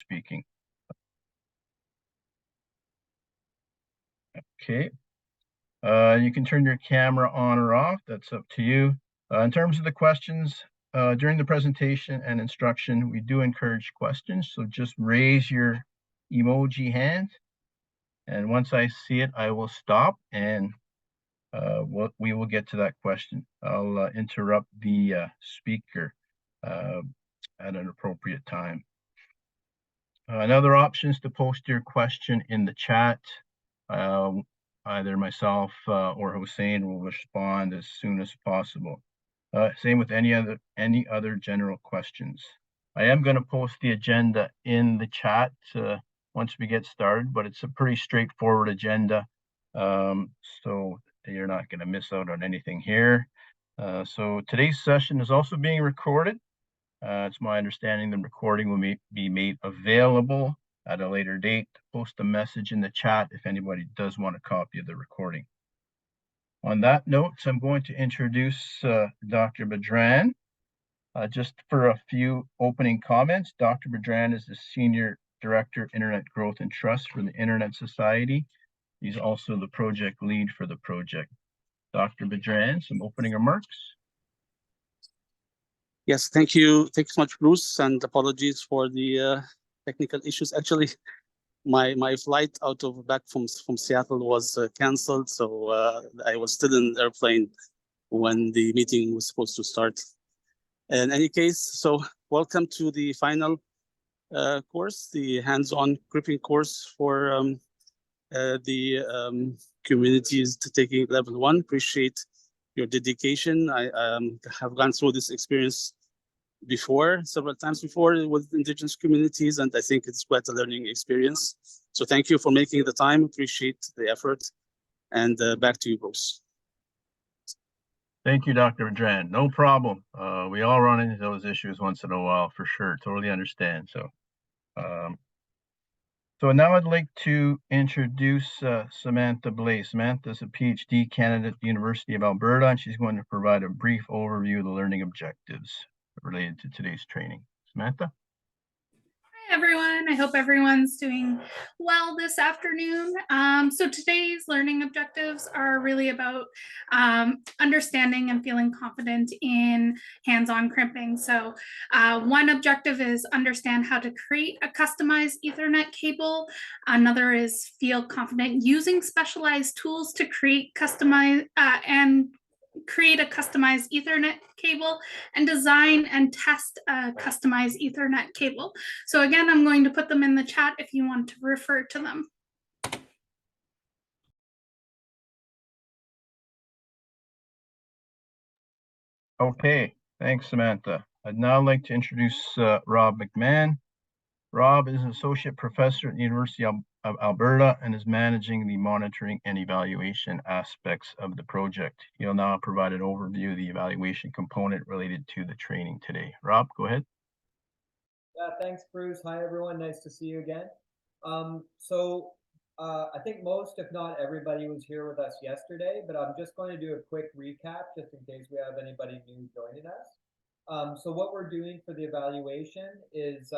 speaking. Okay. You can turn your camera on or off. That's up to you. In terms of the questions, during the presentation and instruction, we do encourage questions. So just raise your emoji hand. And once I see it, I will stop and we will get to that question. I'll interrupt the speaker at an appropriate time. Another option is to post your question in the chat. Either myself or Hussein will respond as soon as possible. Same with any other general questions. I am going to post the agenda in the chat once we get started, but it's a pretty straightforward agenda, so you're not going to miss out on anything here. So today's session is also being recorded. It's my understanding the recording will be made available at a later date. Post a message in the chat if anybody does want a copy of the recording. On that note, I'm going to introduce Dr. Badran. Just for a few opening comments, Dr. Badran is the Senior Director, Internet Growth and Trust for the Internet Society. He's also the project lead for the project. Dr. Badran, some opening remarks. Yes, thank you. Thanks so much, Bruce, and apologies for the technical issues. Actually, my flight back from Seattle was canceled, so I was still in the airplane when the meeting was supposed to start. In any case, so welcome to the final course, the hands-on crimping course for the communities taking level 1. Appreciate your dedication. I have gone through this experience several times before with Indigenous communities, and I think it's quite a learning experience. So thank you for making the time. Appreciate the effort. And back to you, Bruce. Thank you, Dr. Badran. No problem. We all run into those issues once in a while, for sure. Totally understand. So now I'd like to introduce Samantha Blais. Samantha is a PhD candidate at the University of Alberta, and she's going to provide a brief overview of the learning objectives related to today's training. Samantha? Hi, everyone. I hope everyone's doing well this afternoon. So today's learning objectives are really about understanding and feeling confident in hands-on crimping. So one objective is understand how to create a customized Ethernet cable. Another is feel confident using specialized tools to create a customized Ethernet cable, and design and test a customized Ethernet cable. So again, I'm going to put them in the chat if you want to refer to them. Okay, thanks, Samantha. I'd now like to introduce Rob McMahon. Rob is an associate professor at the University of Alberta and is managing the monitoring and evaluation aspects of the project. He'll now provide an overview of the evaluation component related to the training today. Rob, go ahead. Yeah, thanks, Bruce. Hi, everyone. Nice to see you again. I think most, if not everybody, was here with us yesterday, but I'm just going to do a quick recap just in case we have anybody new joining us. So what we're doing for the evaluation is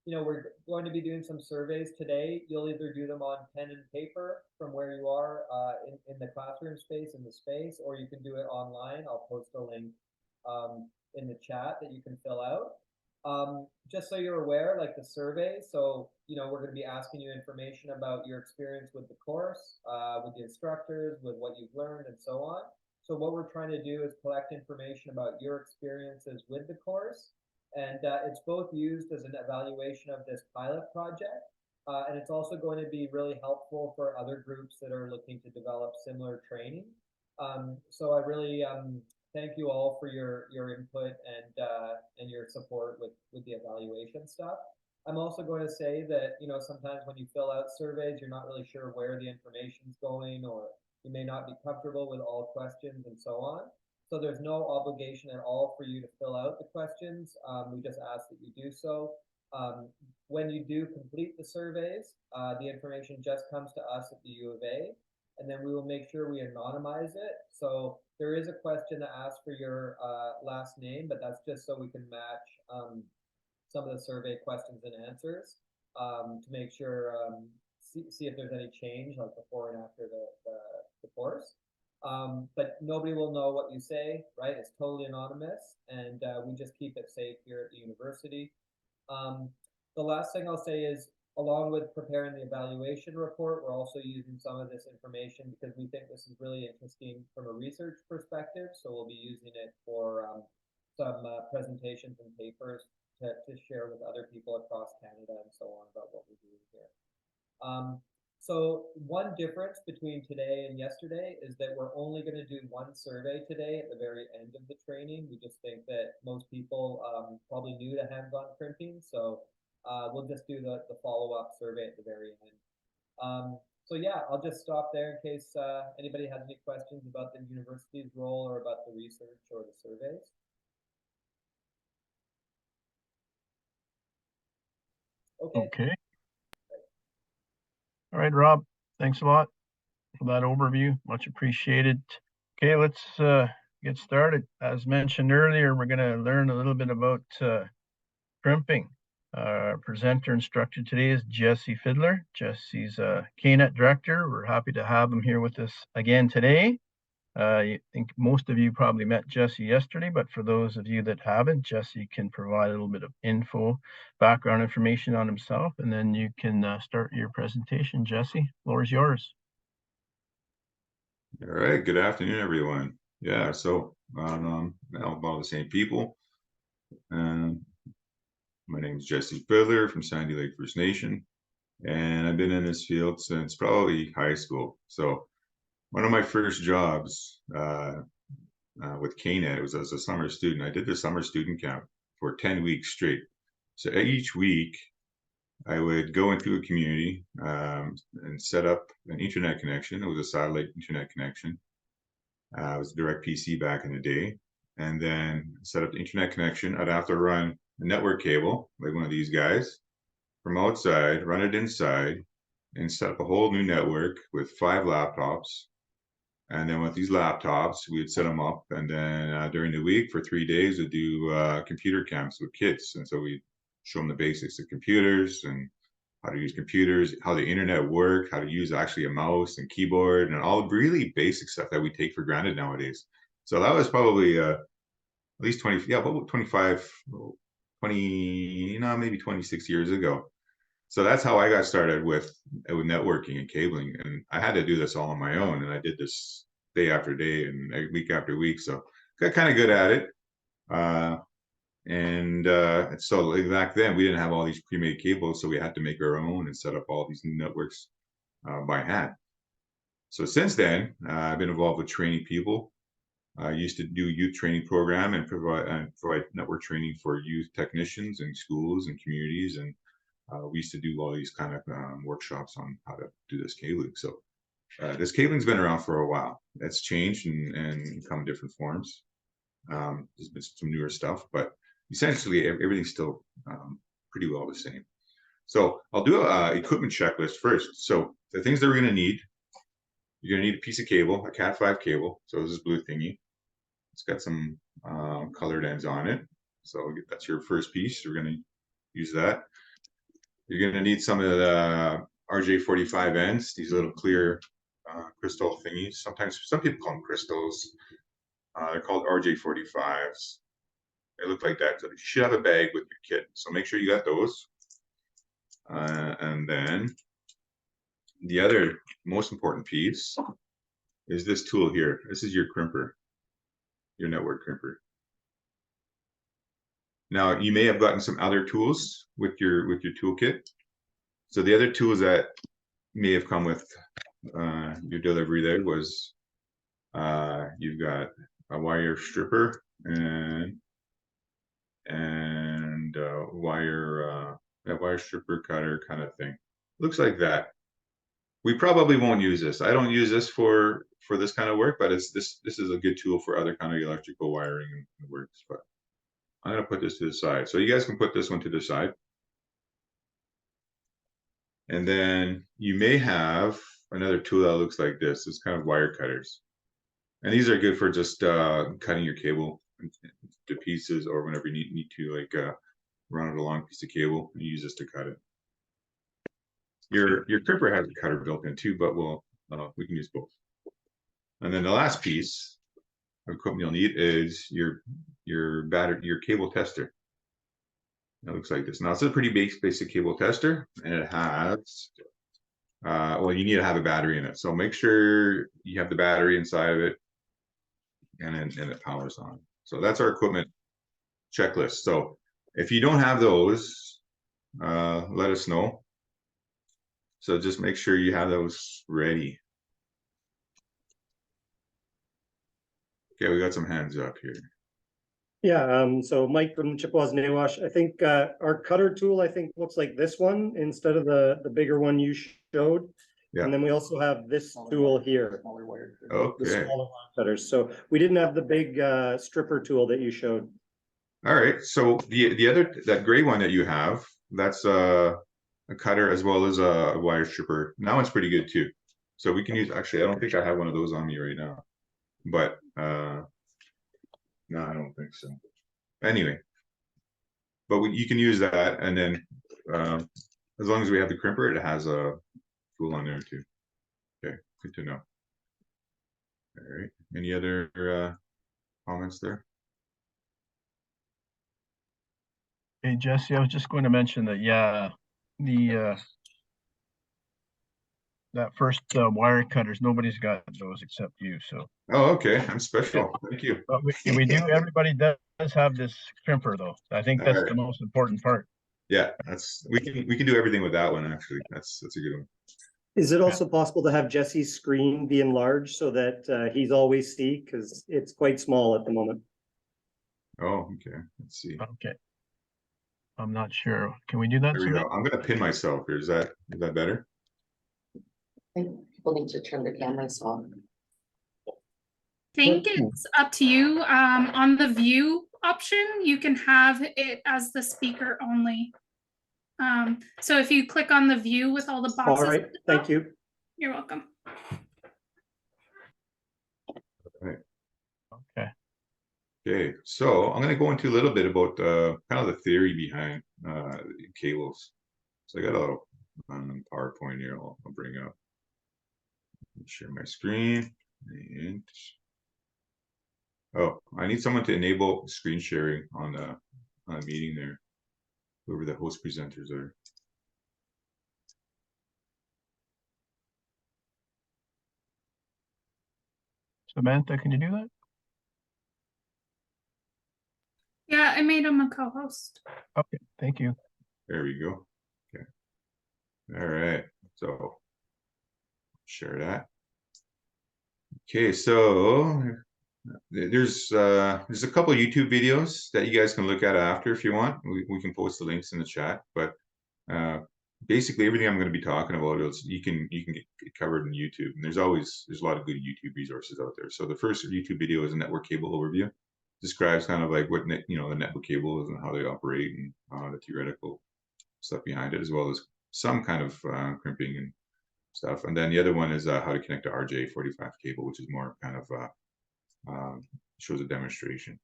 we're going to be doing some surveys today. You'll either do them on pen and paper from where you are in the classroom space, in the space, or you can do it online. I'll post a link in the chat that you can fill out. Just so you're aware, like the survey, so, we're going to be asking you information about your experience with the course, with the instructors, with what you've learned, and so on. So what we're trying to do is collect information about your experiences with the course. And it's both used as an evaluation of this pilot project, and it's also going to be really helpful for other groups that are looking to develop similar training. So I really thank you all for your input and your support with the evaluation stuff. I'm also going to say that, sometimes when you fill out surveys, you're not really sure where the information's going, or you may not be comfortable with all questions and so on. So there's no obligation at all for you to fill out the questions. We just ask that you do so. When you do complete the surveys, the information just comes to us at the U of A, and then we will make sure we anonymize it. So there is a question that asks for your last name, but that's just so we can match some of the survey questions and answers to make sure, see if there's any change, like before and after the course. But nobody will know what you say, right? It's totally anonymous, and we just keep it safe here at the university. The last thing I'll say is, along with preparing the evaluation report, we're also using some of this information because we think this is really interesting from a research perspective. So we'll be using it for some presentations and papers to share with other people across Canada and so on about what we're doing here. So one difference between today and yesterday is that we're only going to do one survey today at the very end of the training. We just think that most people probably new to hands-on crimping, so we'll just do the follow-up survey at the very end. So yeah, I'll just stop there in case anybody has any questions about the university's role or about the research or the surveys. Okay. All right, Rob, thanks a lot for that overview. Much appreciated. Okay, let's get started. As mentioned earlier, we're going to learn a little bit about crimping. Our presenter instructor today is Jesse Fiddler. Jesse's a KNET director. We're happy to have him here with us again today. I think most of you probably met Jesse yesterday, but for those of you that haven't, Jesse can provide a little bit of background information on himself, and then you can start your presentation. Jesse, floor is yours. All right, good afternoon, everyone. Yeah, so now about the same people. And my name is Jesse Fiddler from Sandy Lake First Nation, and I've been in this field since probably high school. So one of my first jobs with KNET was as a summer student. I did the summer student camp for 10 weeks straight. So each week I would go into a community and set up an internet connection. It was a satellite internet connection. It was direct PC back in the day. And then set up the internet connection. I'd have to run a network cable, like one of these guys, from outside, run it inside, and set up a whole new network with 5 laptops. And then with these laptops, we'd set them up. And then during the week for 3 days, we'd do computer camps with kids. And so we'd show them the basics of computers and how to use computers, how the internet worked, how to use actually a mouse and keyboard, and all really basic stuff that we take for granted nowadays. So that was probably at least 20, yeah, about 25, 20, maybe 26 years ago. So that's how I got started with networking and cabling. And I had to do this all on my own. And I did this day after day and week after week. So got kind of good at it. So back then we didn't have all these pre-made cables. So we had to make our own and set up all these new networks by hand. So since then, I've been involved with training people. I used to do youth training program and provide network training for youth technicians in schools and communities. And we used to do all these kind of workshops on how to do this cabling. So this cabling's been around for a while. It's changed and come in different forms. There's been some newer stuff, but essentially everything's still pretty well the same. So I'll do a equipment checklist first. So the things that we're going to need, you're going to need a piece of cable, a Cat5 cable. So this is blue thingy. It's got some colored ends on it. So that's your first piece. We're going to use that. You're going to need some of the RJ45 ends, these little clear crystal thingies. Sometimes some people call them crystals. They're called RJ45s. They look like that. So you should have a bag with your kit. So make sure you got those. And then the other most important piece is this tool here. This is your crimper, your network crimper. Now you may have gotten some other tools with your toolkit. So the other tools that may have come with your delivery there was you've got a wire stripper and wire stripper cutter kind of thing. Looks like that. We probably won't use this. I don't use this for this kind of work, but this is a good tool for other kind of electrical wiring and works. But I'm gonna put this to the side. So you guys can put this one to the side. And then you may have another tool that looks like this. It's kind of wire cutters. And these are good for just cutting your cable to pieces or whenever you need to, like run it along a piece of cable and use this to cut it. Your crimper has a cutter built in too, but we can use both. And then the last piece of equipment you'll need is your cable tester. It looks like this. Now it's a pretty basic cable tester, and it has well, you need to have a battery in it. So make sure you have the battery inside of it, and it powers on. So that's our equipment checklist. So if you don't have those, let us know. So just make sure you have those ready. Okay, we got some hands up here. Yeah, so Mike from Chippewas Nawash, I think our cutter tool, I think, looks like this one instead of the bigger one you showed. Yeah. And then we also have this tool here, the Okay. smaller wire cutters. So we didn't have the big stripper tool that you showed. All right. So the other, that gray one that you have, that's a cutter as well as a wire stripper. That one's pretty good too. So we can use, actually, I don't think I have one of those on me right now, but no, I don't think so. Anyway, but you can use that, and then as long as we have the crimper, it has a tool on there too. Okay, good to know. All right. Any other comments there? Hey, Jesse, I was just going to mention that, yeah, that first wire cutters, nobody's got those except you, so. Oh, okay. I'm special. Thank you. But we do, everybody does have this crimper though. I think that's Alright. the most important part. Yeah, we can do everything with that one actually. That's a good one. Is it also possible to have Jesse's screen be enlarged so that he's always see? Because it's quite small at the moment. Oh, okay. Let's see. Okay. I'm not sure. Can we do that? There we go. I'm gonna pin myself here. Is that better? I think people need to turn their cameras off. I think it's up to you. On the view option, you can have it as the speaker only. So if you click on the view with all the boxes. All right, thank you. You're welcome. Okay. Okay, so I'm gonna go into a little bit about kind of the theory behind cables. So I got a little PowerPoint here. I'll bring up. Share my screen. And oh, I need someone to enable screen sharing on the meeting there. Whoever the host presenters are. Samantha, can you do that? Yeah, I made him a co-host. Okay, thank you. There we go. Okay. All right. So share that. Okay, so there's a couple of YouTube videos that you guys can look at after if you want. We can post the links in the chat, but basically everything I'm going to be talking about is you can get covered in YouTube, and there's a lot of good YouTube resources out there. So the first YouTube video is a network cable overview. Describes kind of like what the network cable is and how they operate and the theoretical stuff behind it, as well as some kind of crimping and stuff. And then the other one is how to connect to RJ45 cable, which is more kind of shows a demonstration.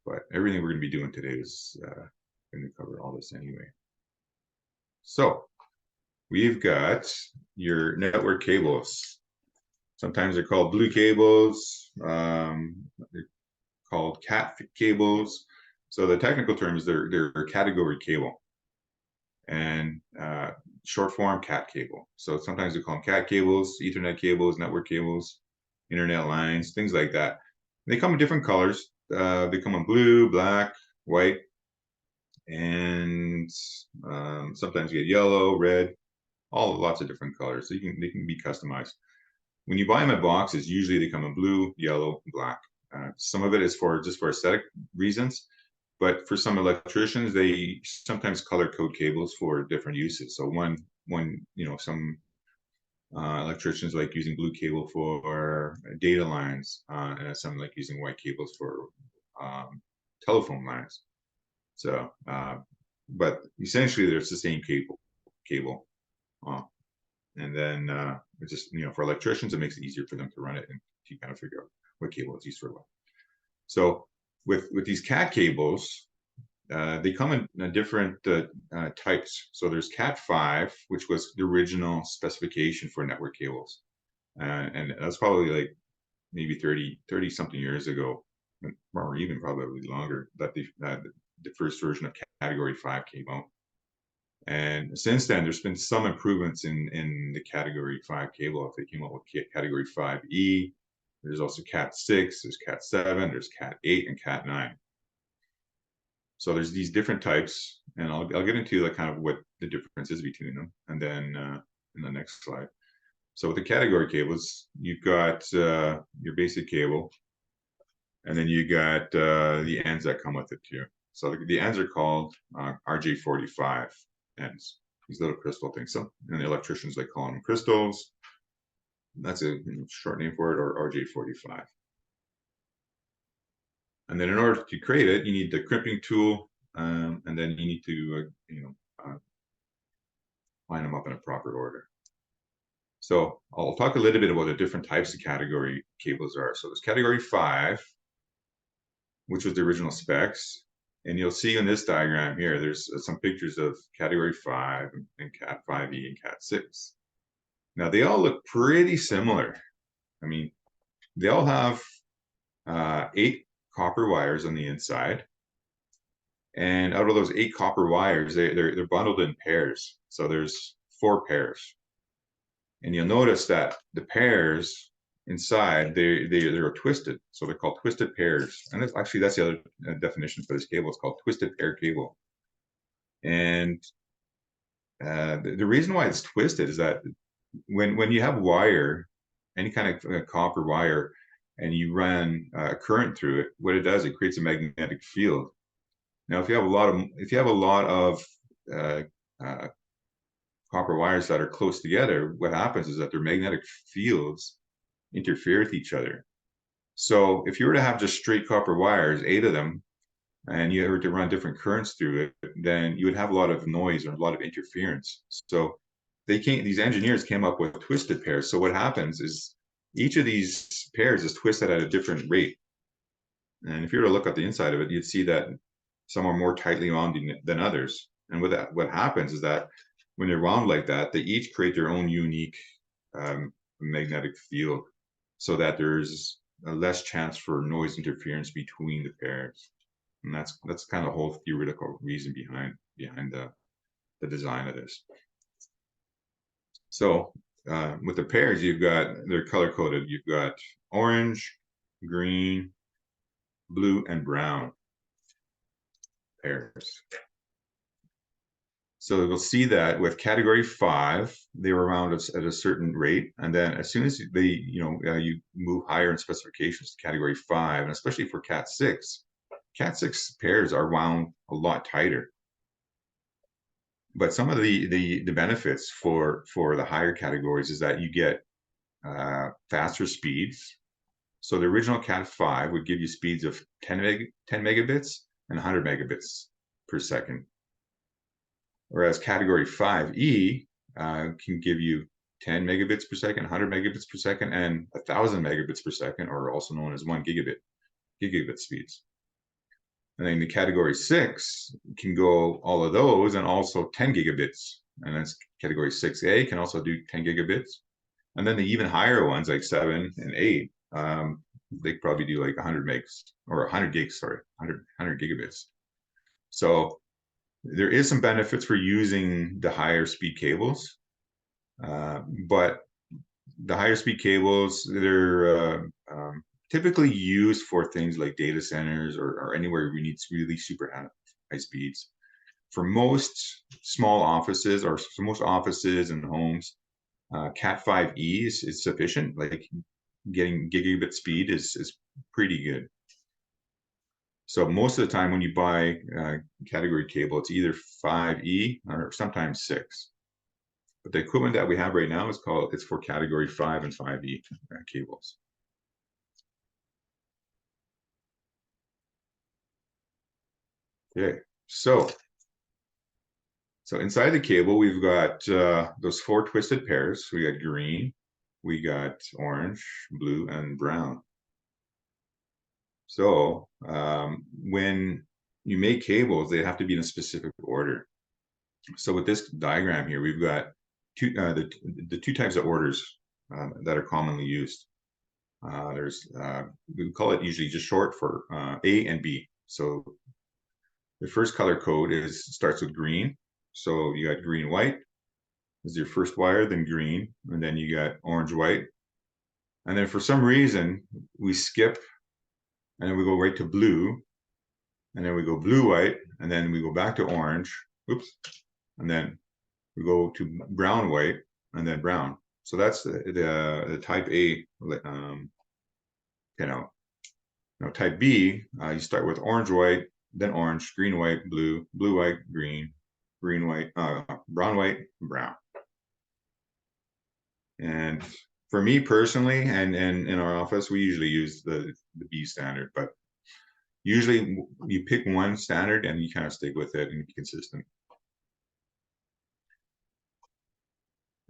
But everything we're going to be doing today is going to cover all this anyway. So we've got your network cables. Sometimes they're called blue cables. They're called cat cables. So the technical term is they're category cable, and short form cat cable. So sometimes we call them cat cables, Ethernet cables, network cables, internet lines, things like that. They come in different colors. They come in blue, black, white, and sometimes you get yellow, red, lots of different colors. So they can be customized. When you buy them in boxes, usually they come in blue, yellow, and black. Some of it is just for aesthetic reasons, but for some electricians, they sometimes color code cables for different uses. So some electricians like using blue cable for data lines, and some like using white cables for telephone lines. So, but essentially, there's the same cable. And then it's just, for electricians, it makes it easier for them to run it and to kind of figure out what cable is used for what. So with these cat cables, they come in different types. So there's Cat 5, which was the original specification for network cables. And that's probably like maybe 30 something years ago, or even probably longer, that the first version of Category 5 came out. And since then, there's been some improvements in the Category 5 cable. If they came out with Category 5E, there's also Cat 6, there's Cat 7, there's Cat 8, and Cat 9. So there's these different types, and I'll get into like kind of what the difference is between them, and then in the next slide. So with the category cables, you've got your basic cable, and then you got the ends that come with it too. So the ends are called RJ45 ends, these little crystal things. So, and the electricians, they call them crystals. That's a short name for it, or RJ45. And then in order to create it, you need the crimping tool, and then you need to, line them up in a proper order. So I'll talk a little bit about the different types of category cables are. So there's Category 5, which was the original specs. And you'll see in this diagram here, there's some pictures of Category 5 and Cat 5e and Cat 6. Now, they all look pretty similar. I mean, they all have 8 copper wires on the inside. And out of those 8 copper wires, they're bundled in pairs. So there's 4 pairs. And you'll notice that the pairs inside, they're twisted. So they're called twisted pairs. And that's the other definition for this cable. It's called twisted pair cable. And the reason why it's twisted is that when you have wire, any kind of copper wire, and you run a current through it, what it does, it creates a magnetic field. Now, if you have a lot of copper wires that are close together, what happens is that their magnetic fields interfere with each other. So if you were to have just straight copper wires, 8 of them, and you were to run different currents through it, then you would have a lot of noise or a lot of interference. So these engineers came up with twisted pairs. So what happens is each of these pairs is twisted at a different rate. And if you were to look at the inside of it, you'd see that some are more tightly wound than others. And what happens is that when they're wound like that, they each create their own unique magnetic field, so that there's a less chance for noise interference between the pairs. And that's kind of the whole theoretical reason behind the design of this. So with the pairs, they're color coded. You've got orange, green, blue, and brown pairs. So we'll see that with Category 5, they were wound at a certain rate, and then as soon as you move higher in specifications to Category 5, and especially for Cat 6 pairs are wound a lot tighter. But some of the benefits for the higher categories is that you get faster speeds. So the original Cat 5 would give you speeds of 10 megabits and 100 megabits per second. Whereas Category 5e can give you 10 megabits per second, 100 megabits per second, and 1,000 megabits per second, or also known as 1 gigabit speeds. And then the Category 6 can go all of those and also 10 gigabits. And then Category 6A can also do 10 gigabits. And then the even higher ones, like 7 and 8, they probably do like 100 megs, or 100 gigs, sorry, 100 gigabits. So there is some benefits for using the higher speed cables, but the higher speed cables, they're typically used for things like data centers or anywhere we need really super high speeds. For most small offices, or for most offices and homes, Cat 5e is sufficient. Like getting gigabit speed is pretty good. So most of the time when you buy category cable, it's either 5e or sometimes 6. But the equipment that we have right now it's for Category 5 and 5e cables. Okay, so inside the cable, we've got those 4 twisted pairs. We got green, we got orange, blue, and brown. So when you make cables, they have to be in a specific order. So with this diagram here, we've got the two types of orders that are commonly used. We call it usually just short for A and B. So the first color code starts with green. So you got green, white is your first wire, then green, and then you got orange, white. And then for some reason, we skip, and then we go right to blue, and then we go blue, white, and then we go back to orange, oops, and then we go to brown, white, and then brown. So that's the type A, type B, you start with orange, white, then orange, green, white, blue, blue, white, green, green, white, brown, white, brown. And for me personally, and in our office, we usually use the B standard, but usually you pick one standard and you kind of stick with it and be consistent.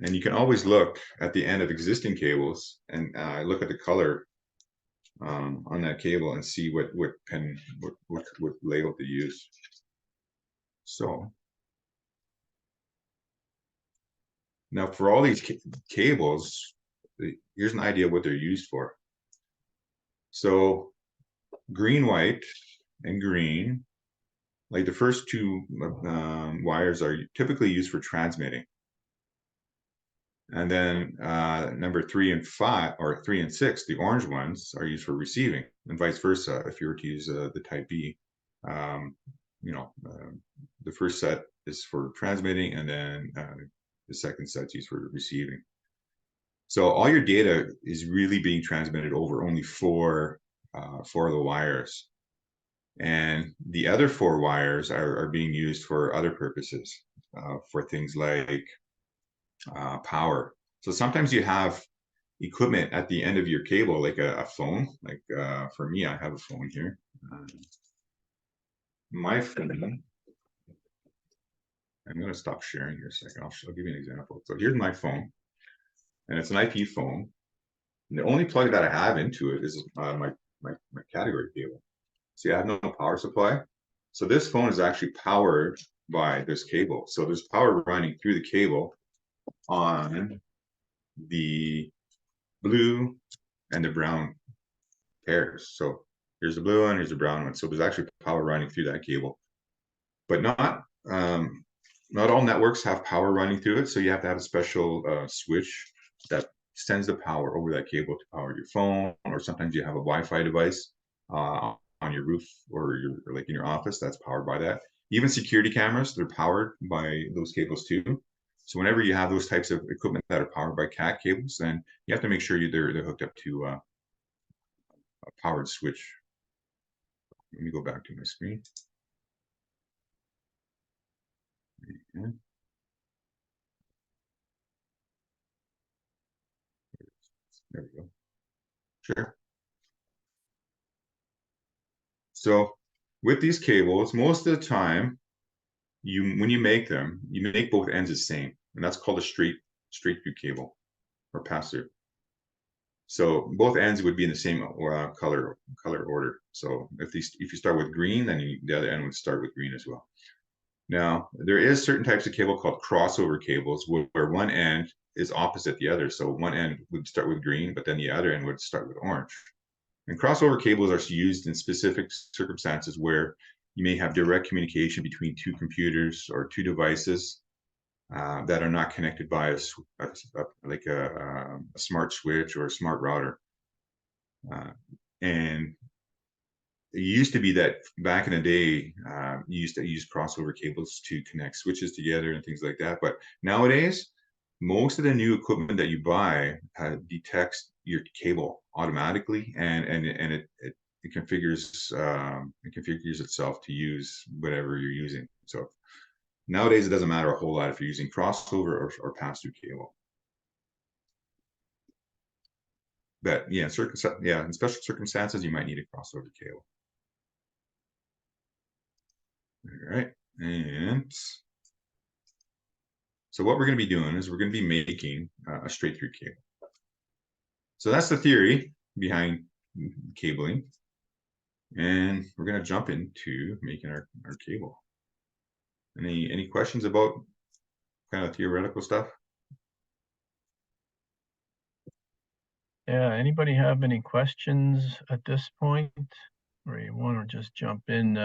And you can always look at the end of existing cables and look at the color on that cable and see what label to use. So now for all these cables, here's an idea of what they're used for. So green, white, and green, like the first two wires are typically used for transmitting. And then number 3 and 5, or 3 and 6, the orange ones are used for receiving, and vice versa. If you were to use the type B, the first set is for transmitting, and then the second set's used for receiving. So all your data is really being transmitted over only four of the wires, and the other 4 wires are being used for other purposes, for things like power. So sometimes you have equipment at the end of your cable, like a phone. Like for me, I have a phone here. My phone. I'm going to stop sharing here a second. I'll give you an example. So here's my phone, and it's an IP phone. And the only plug that I have into it is my category cable. See, I have no power supply. So this phone is actually powered by this cable. So there's power running through the cable on the blue and the brown pairs. So here's the blue one, here's the brown one. So there's actually power running through that cable, but not all networks have power running through it. So you have to have a special switch that sends the power over that cable to power your phone, or sometimes you have a Wi-Fi device on your roof or like in your office that's powered by that. Even security cameras, they're powered by those cables too. So whenever you have those types of equipment that are powered by CAT cables, then you have to make sure they're hooked up to a powered switch. Let me go back to my screen. Okay. There we go. Sure. So with these cables, most of the time, when you make them, you make both ends the same, and that's called a straight through cable or pass through. So both ends would be in the same color order. So if you start with green, then the other end would start with green as well. Now there is certain types of cable called crossover cables where one end is opposite the other. So one end would start with green, but then the other end would start with orange. And crossover cables are used in specific circumstances where you may have direct communication between 2 computers or 2 devices that are not connected by a smart switch or a smart router. And it used to be that back in the day, you used to use crossover cables to connect switches together and things like that. But nowadays, most of the new equipment that you buy detects your cable automatically, and it configures itself to use whatever you're using. So nowadays it doesn't matter a whole lot if you're using crossover or pass-through cable. But yeah, in special circumstances you might need a crossover cable. All right, and so what we're going to be doing is we're going to be making a straight through cable. So that's the theory behind cabling. And we're gonna jump into making our cable. Any questions about kind of theoretical stuff? Yeah, anybody have any questions at this point? Or you want to just jump in?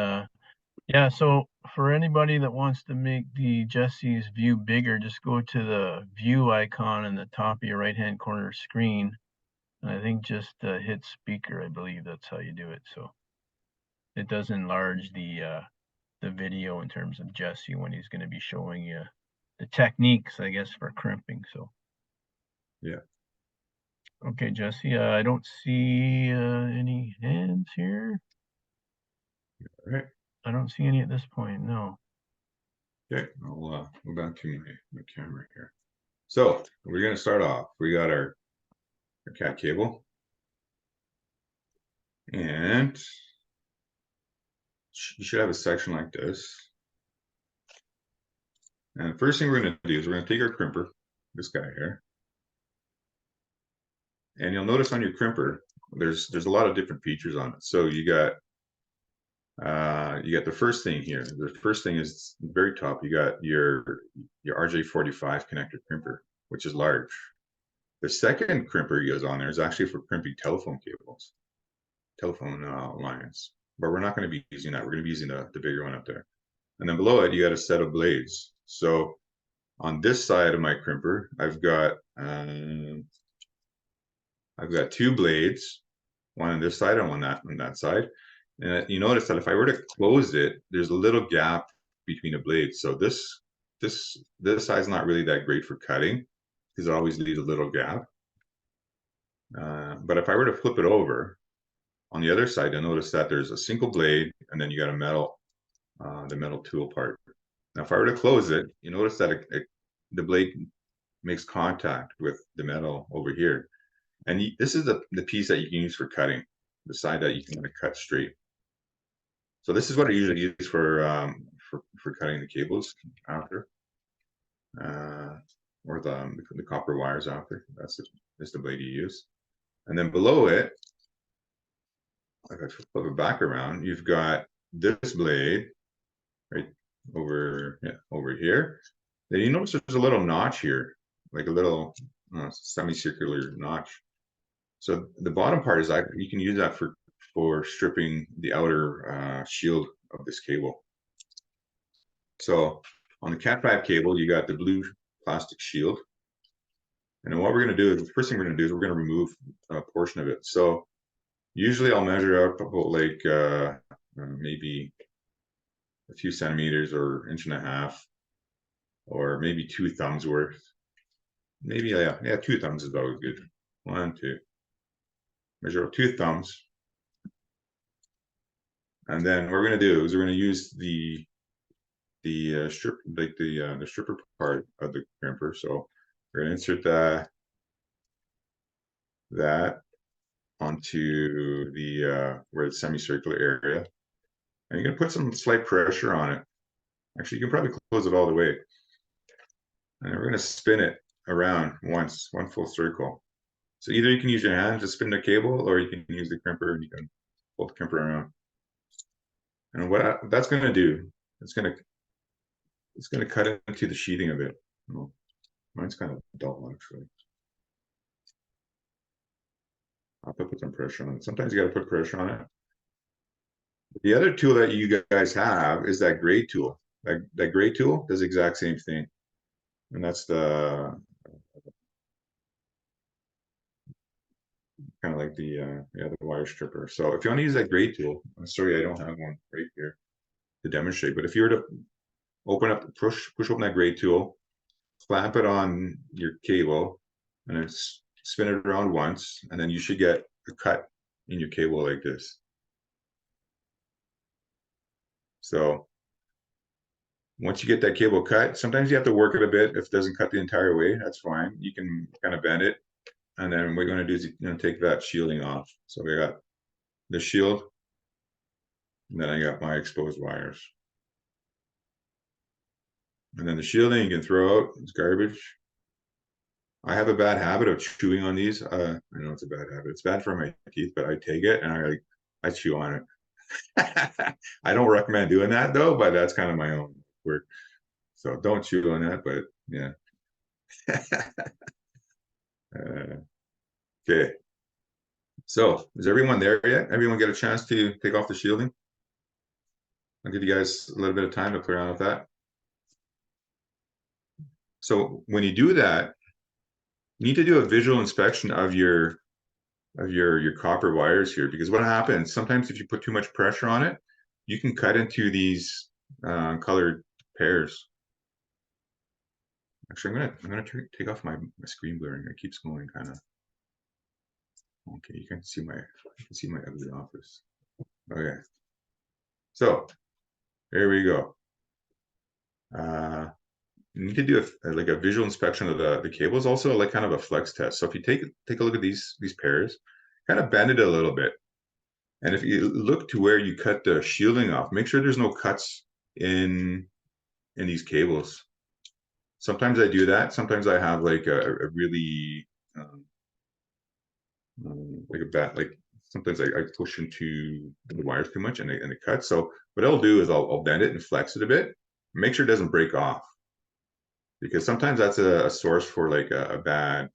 Yeah, so for anybody that wants to make the Jesse's view bigger, just go to the view icon in the top of your right-hand corner screen. And I think just hit speaker, I believe that's how you do it. So it does enlarge the video in terms of Jesse when he's going to be showing you the techniques, I guess, for crimping. So Yeah. Okay, Jesse, I don't see any hands here. All right. I don't see any at this point, no. Okay, I'll go back to my camera here. So we're gonna start off. We got our cat cable, and you should have a section like this. And the first thing we're gonna do is we're gonna take our crimper, this guy here, and you'll notice on your crimper there's a lot of different features on it. So you got the first thing here. The first thing is the very top. You got your RJ45 connector crimper, which is large. The second crimper he goes on there is actually for crimping telephone cables, telephone lines. But we're not going to be using that. We're going to be using the bigger one up there. And then below it, you got a set of blades. So on this side of my crimper, I've got two blades, one on this side and one on that side. And you notice that if I were to close it, there's a little gap between the blades. So this side is not really that great for cutting because it always leaves a little gap. But if I were to flip it over, on the other side, you'll notice that there's a single blade and then you got a metal, the metal tool part. Now, if I were to close it, you notice that the blade makes contact with the metal over here. And this is the piece that you can use for cutting, the side that you can cut straight. So this is what I usually use for cutting the cables after, or the copper wires after. That's the blade you use. And then below it, if I flip it back around, you've got this blade right over here. Then you notice there's a little notch here, like a little semicircular notch. So the bottom part is you can use that for stripping the outer shield of this cable. So on the Cat 5 cable, you got the blue plastic shield. And then what we're going to do is the first thing we're going to do is we're going to remove a portion of it. So usually I'll measure out about like maybe a few centimeters or 1.5 inches, or maybe 2 thumbs worth. Maybe, yeah, 2 thumbs is about good. 1, 2. Measure out 2 thumbs. And then what we're going to do is we're going to use the strip, like the stripper part of the crimper. So we're going to insert that onto the where the semicircular area, and you're going to put some slight pressure on it. Actually, you can probably close it all the way, and we're going to spin it around one full circle. So either you can use your hand to spin the cable, or you can use the crimper and you can pull the crimper around. And what that's going to do, it's going to cut into the sheathing of it. Oh, mine's kind of dull, actually. I'll have to put some pressure on it. Sometimes you got to put pressure on it. The other tool that you guys have is that gray tool. That gray tool does the exact same thing. And that's the kind of like the wire stripper. So if you want to use that gray tool, I'm sorry I don't have one right here to demonstrate, but if you were to push open that gray tool, clamp it on your cable, and then spin it around once, and then you should get a cut in your cable like this. So once you get that cable cut, sometimes you have to work it a bit. If it doesn't cut the entire way, that's fine. You can kind of bend it. And then what we're going to do is take that shielding off. So we got the shield, and then I got my exposed wires. And then the shielding you can throw out, it's garbage. I have a bad habit of chewing on these. I know it's a bad habit. It's bad for my teeth, but I take it and I chew on it. I don't recommend doing that though, but that's kind of my own work. So don't chew on that, but yeah. Okay. So is everyone there yet? Everyone get a chance to take off the shielding? I'll give you guys a little bit of time to play around with that. So when you do that, you need to do a visual inspection of your copper wires here, because what happens sometimes if you put too much pressure on it, you can cut into these colored pairs. Actually, I'm gonna take off my screen blurring. It keeps going kind of. Okay, you can see my ugly office. Okay, so there we go. You need to do like a visual inspection of the cables, also like kind of a flex test. So if you take a look at these pairs, kind of bend it a little bit, and if you look to where you cut the shielding off, make sure there's no cuts in these cables. Sometimes I do that. Sometimes I have like a really like a bat, like sometimes I push into the wires too much and it cuts. So what I'll do is I'll bend it and flex it a bit, make sure it doesn't break off, because sometimes that's a source for like a bad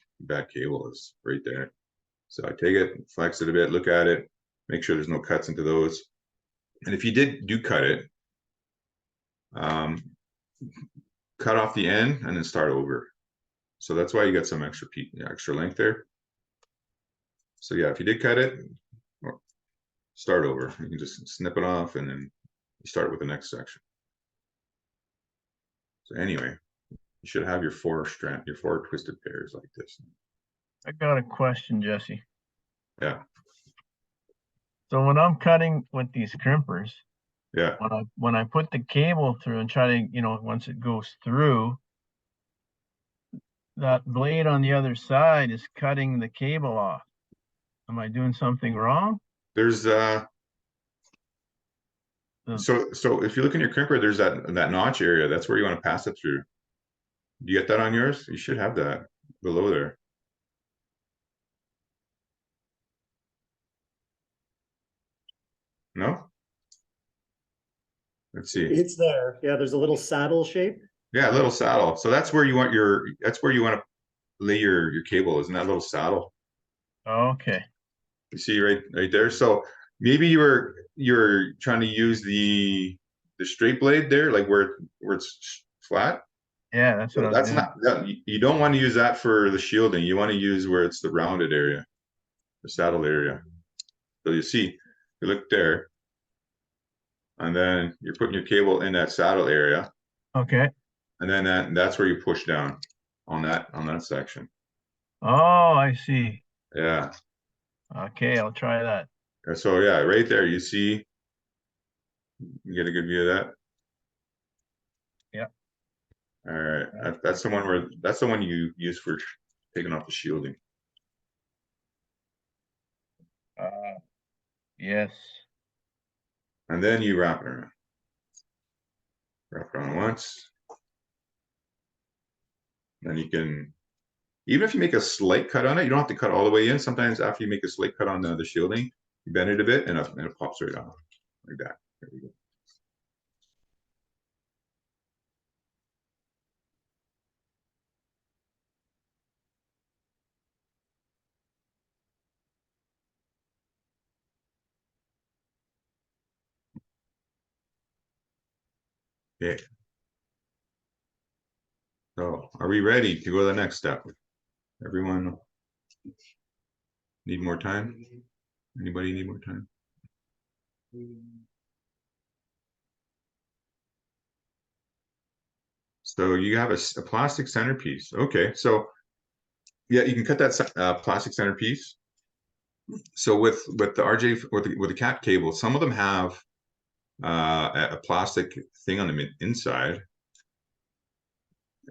cable is right there. So I take it, flex it a bit, look at it, make sure there's no cuts into those. And if you do cut it, cut off the end and then start over. So that's why you got some extra length there. So yeah, if you did cut it, start over. You can just snip it off and then you start with the next section. So anyway, you should have your four twisted pairs like this. I got a question, Jesse. Yeah. So when I'm cutting with these crimpers, Yeah. when I put the cable through and try to, once it goes through, that blade on the other side is cutting the cable off. Am I doing something wrong? There's so if you look in your crimper, there's that notch area. That's where you want to pass it through. Do you get that on yours? You should have that below there. No? Let's see. It's there. Yeah, there's a little saddle shape. Yeah, a little saddle. So that's where you want to lay your cable, is in that little saddle. Okay. You see right there. So maybe you're trying to use the straight blade there, like where it's flat. Yeah, that's what I was doing. You don't want to use that for the shielding. You want to use where it's the rounded area, the saddle area. So you see, you look there, and then you're putting your cable in that saddle area. Okay. And then that's where you push down on that section. Oh, I see. Yeah. Okay, I'll try that. So yeah, right there, you see, you get a good view of that. Yeah. All right, that's the one you use for taking off the shielding. Yes. And then you wrap it around. Wrap it around once. Then you can, even if you make a slight cut on it, you don't have to cut all the way in. Sometimes after you make a slight cut on the shielding, you bend it a bit and it pops right off like that. There we go. Okay. So are we ready to go to the next step? Everyone need more time? Anybody need more time? So you have a plastic centerpiece. Okay, so yeah, you can cut that plastic centerpiece. So with the RJ with the cat cable, some of them have a plastic thing on the inside,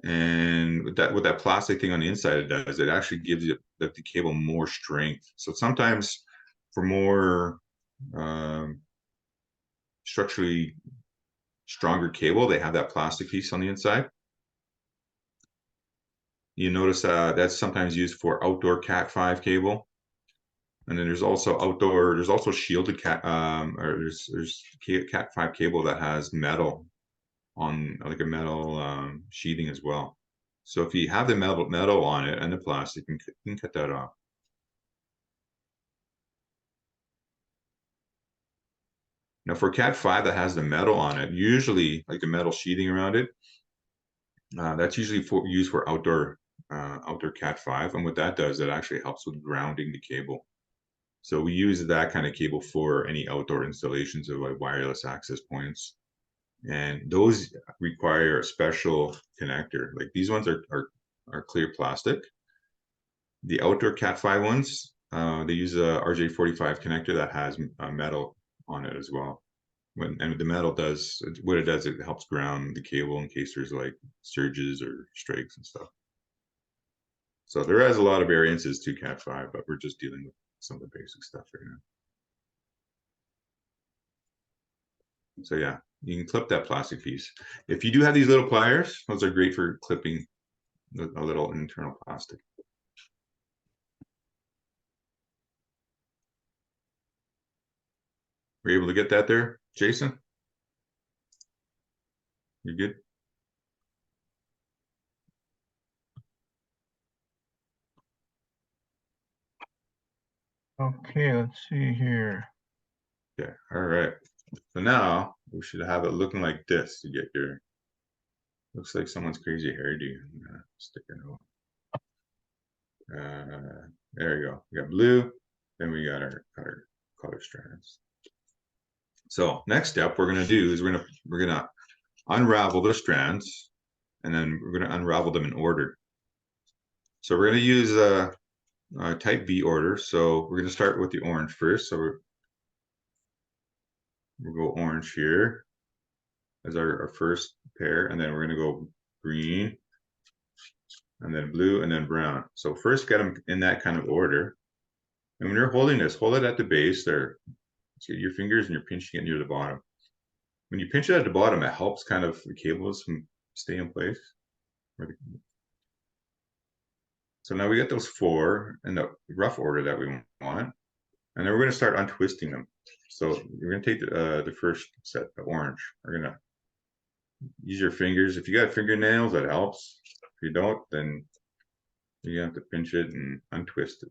and with that plastic thing on the inside, it actually gives the cable more strength. So sometimes for more structurally stronger cable, they have that plastic piece on the inside. You notice that's sometimes used for outdoor Cat 5 cable. And then there's also outdoor, there's also shielded cat, or there's Cat 5 cable that has metal on, like a metal sheathing as well. So if you have the metal on it and the plastic, you can cut that off. Now for Cat 5 that has the metal on it, usually like the metal sheathing around it, that's usually used for outdoor Cat 5. And what that does, it actually helps with grounding the cable. So we use that kind of cable for any outdoor installations of like wireless access points. And those require a special connector. Like these ones are clear plastic. The outdoor Cat 5 ones, they use a RJ45 connector that has metal on it as well. And the metal does what it does, it helps ground the cable in case there's like surges or strikes and stuff. So there is a lot of variances to Cat 5, but we're just dealing with some of the basic stuff right now. So yeah, you can clip that plastic piece. If you do have these little pliers, those are great for clipping a little internal plastic. Were you able to get that there, Jason? You good? Okay, let's see here. Yeah, all right. So now we should have it looking like this to get your, looks like someone's crazy hairdo. I'm gonna stick it out. There you go. We got blue, then we got our color strands. So next step we're gonna do is we're gonna unravel the strands, and then we're gonna unravel them in order. So we're gonna use a type B order. So we're gonna start with the orange first. So we'll go orange here as our first pair, and then we're gonna go green, and then blue, and then brown. So first get them in that kind of order. And when you're holding this, hold it at the base there. So your fingers and you're pinching it near the bottom. When you pinch it at the bottom, it helps kind of the cables stay in place. So now we got those 4 in the rough order that we want. And then we're going to start untwisting them. So you're going to take the first set, the orange. We're going to use your fingers. If you got fingernails, that helps. If you don't, then you have to pinch it and untwist it.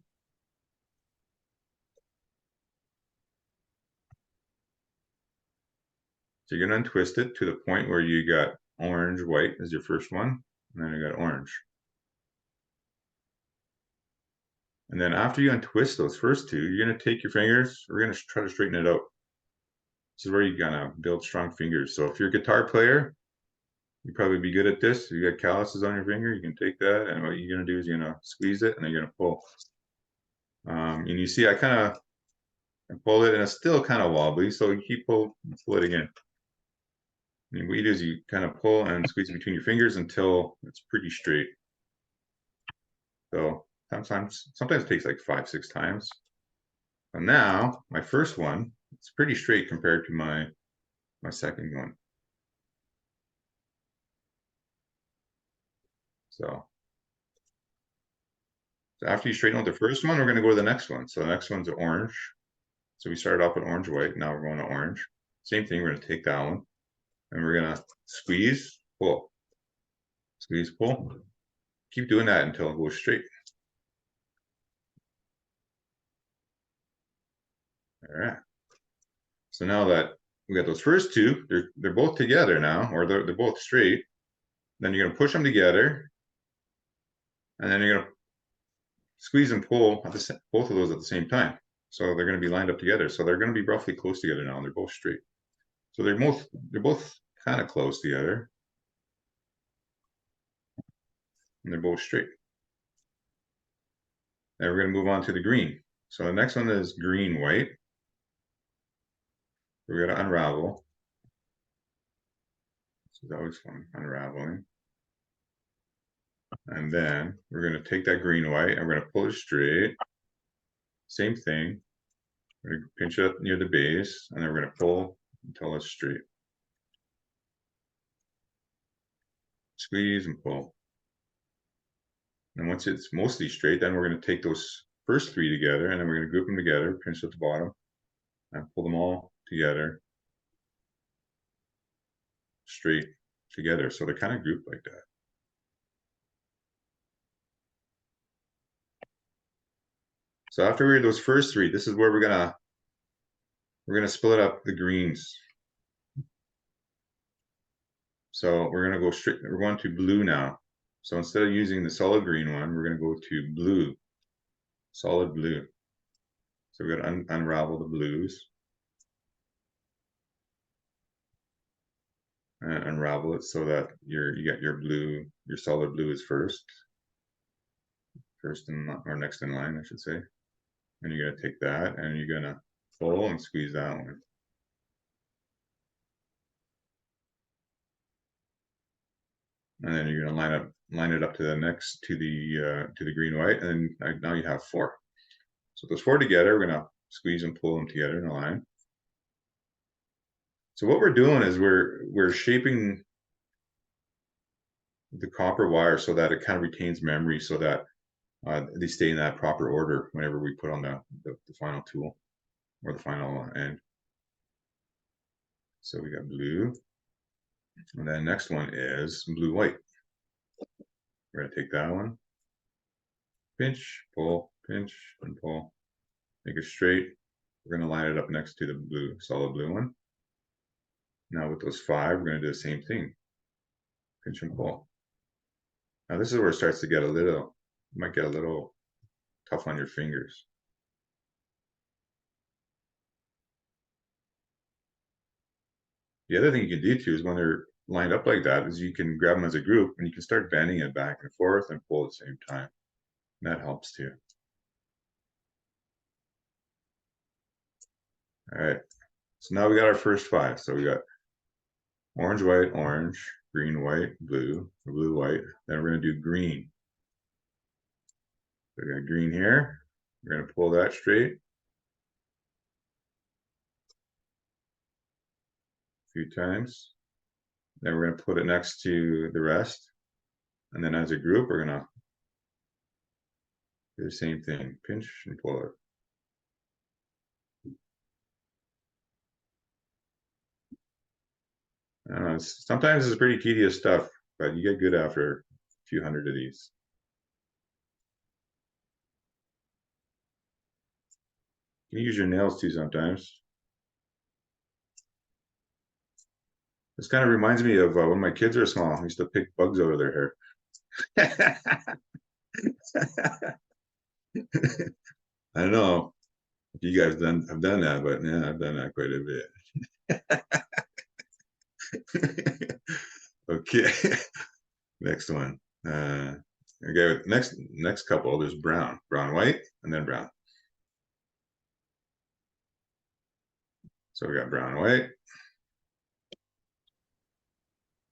So you're going to untwist it to the point where you got orange, white as your first one, and then you got orange. And then after you untwist those first 2, you're going to take your fingers, we're going to try to straighten it out. This is where you're going to build strong fingers. So if you're a guitar player, you'd probably be good at this. If you got calluses on your finger, you can take that, and what you're going to do is you're going to squeeze it, and then you're going to pull. And you see I kind of pull it, and it's still kind of wobbly, so you keep pull it again. And what you do is you kind of pull and squeeze between your fingers until it's pretty straight. So sometimes it takes like 5-6 times. And now my first one, it's pretty straight compared to my second one. So after you straighten out the first one, we're going to go to the next one. So the next one's orange. So we started off with orange, white. Now we're going to orange. Same thing. We're going to take that one, and we're going to squeeze, pull, squeeze, pull. Keep doing that until it goes straight. All right. So now that we got those first 2, they're both together now, or they're both straight. Then you're going to push them together, and then you're going to squeeze and pull both of those at the same time. So they're going to be lined up together. So they're going to be roughly close together now, and they're both straight. So they're both kind of close together, and they're both straight. Now we're going to move on to the green. So the next one is green, white. We're going to unravel. This is always fun, unraveling. And then we're going to take that green, white, and we're going to pull it straight. Same thing. We're going to pinch it up near the base, and then we're going to pull until it's straight. Squeeze and pull. And once it's mostly straight, then we're going to take those first three together, and then we're going to group them together, pinch at the bottom, and pull them all together straight together. So they're kind of grouped like that. So after we read those first three, this is where we're gonna split up the greens. So we're gonna go straight, we're going to blue now. So instead of using the solid green one, we're gonna go to blue, solid blue. So we're gonna unravel the blues. And unravel it so that you get your blue, your solid blue is first in, or next in line, I should say. And you're gonna take that and you're gonna pull and squeeze that one. And then you're gonna line it up to the next to the green white, and then now you have four. So those four together, we're gonna squeeze and pull them together in a line. So what we're doing is we're shaping the copper wire so that it kind of retains memory, so that they stay in that proper order whenever we put on the final tool or the final end. So we got blue, and then next one is blue white. We're gonna take that one, pinch, and pull, make it straight. We're gonna line it up next to the blue, solid blue one. Now with those five, we're gonna do the same thing, pinch and pull. Now this is where it starts to get a little, might get a little tough on your fingers. The other thing you can do too is when they're lined up like that is you can grab them as a group and you can start bending it back and forth and pull at the same time. And that helps too. All right, so now we got our first five. So we got orange, white, orange, green, white, blue, blue, white. Then we're gonna do green. So we got green here. We're gonna pull that straight. A few times. Then we're gonna put it next to the rest. And then as a group, we're gonna do the same thing, pinch and pull it. Sometimes it's pretty tedious stuff, but you get good after a few hundred of these. You can use your nails too sometimes. This kind of reminds me of when my kids were small. I used to pick bugs out of their hair. I don't know if you guys have done that, but yeah, I've done that quite a bit. Okay, next one. Okay, next couple. There's brown, white, and then brown. So we got brown, white.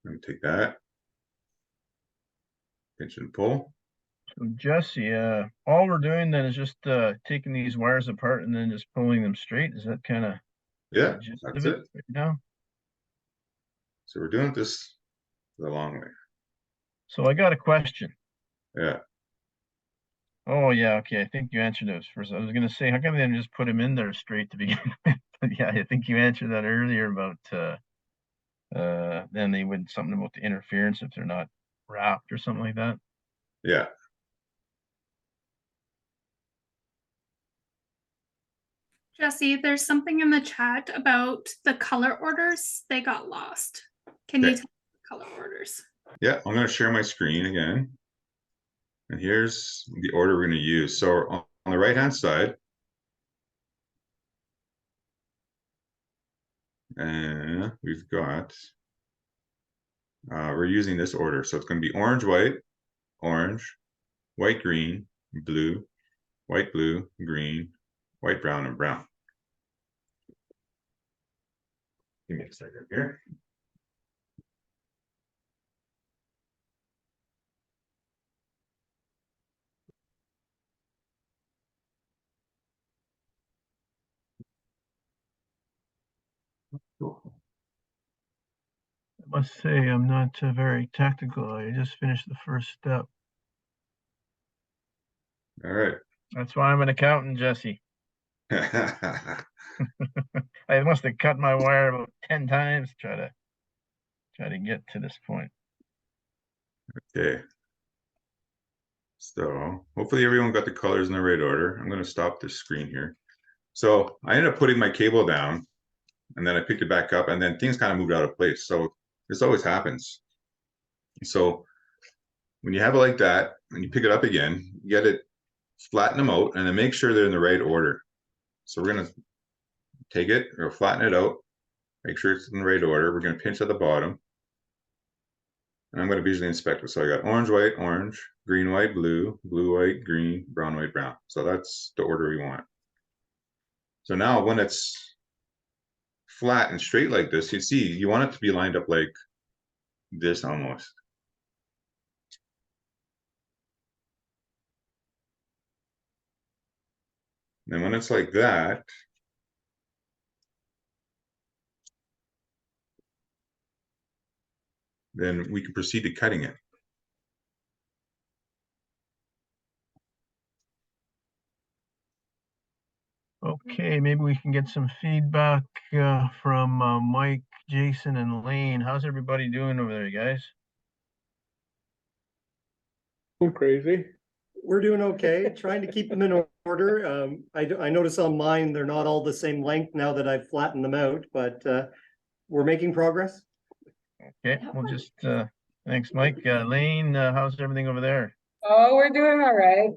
I'm gonna take that, pinch and pull. So Jesse, all we're doing then is just taking these wires apart and then just pulling them straight. Is that kind of Yeah, gist that's of it. right now? So we're doing this the long way. So I got a question. Yeah. Oh yeah, okay. I think you answered those first. I was gonna say, how come they didn't just put them in there straight to begin with? But yeah, I think you answered that earlier about then they would something about the interference if they're not wrapped or something like that. Yeah. Jesse, there's something in the chat about the color orders. They got lost. Can you Okay. tell me the color orders? Yeah, I'm going to share my screen again. And here's the order we're going to use. So on the right-hand side, and we've got, we're using this order. So it's going to be orange, white, green, blue, white, blue, green, white, brown, and brown. Give me a second here. Cool. I must say I'm not very tactical. I just finished the first step. All right. That's why I'm an accountant, Jesse. I must have cut my wire about 10 times to try to get to this point. Okay. So hopefully everyone got the colors in the right order. I'm going to stop this screen here. So I ended up putting my cable down, and then I picked it back up, and then things kind of moved out of place. So this always happens. So when you have it like that, and you pick it up again, you get it, flatten them out, and then make sure they're in the right order. So we're going to take it, or flatten it out, make sure it's in the right order. We're going to pinch at the bottom. And I'm going to visually inspect it. So I got orange, green, white, blue, blue, white, green, brown, white, brown. So that's the order we want. So now when it's flat and straight like this, you see, you want it to be lined up like this almost. And when it's like that, then we can proceed to cutting it. Okay, maybe we can get some feedback from Mike, Jason, and Lane. How's everybody doing over there, guys? I'm crazy. We're doing okay, trying to keep them in order. I notice on mine, they're not all the same length now that I've flattened them out, but we're making progress. Okay, we'll just, thanks, Mike. Lane, how's everything over there? Oh, we're doing all right.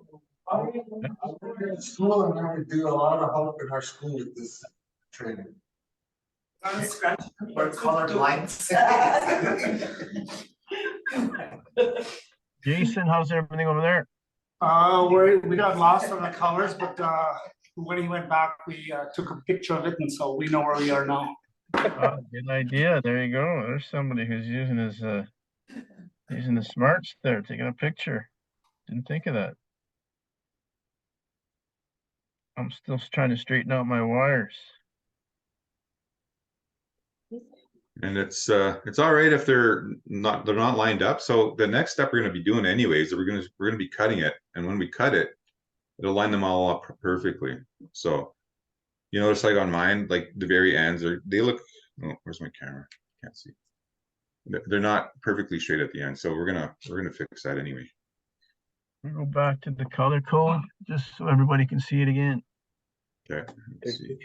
We're in school and I would do a lot of help in our school with this training. Or colored lines. Jason, how's everything over there? We got lost on the colors, but when he went back, we took a picture of it, and so we know where we are now. Oh, good idea. There you go. There's somebody who's using his using the smarts there, taking a picture. Didn't think of that. I'm still trying to straighten out my wires. And it's all right if they're not lined up. So the next step we're going to be doing anyways, we're going to be cutting it, and when we cut it, it'll line them all up perfectly. So you notice, like on mine, like the very ends they look. Oh, where's my camera? Can't see. They're not perfectly straight at the end. So we're gonna fix that anyway. We go back to the color code just so everybody can see it again. Okay. Let's see.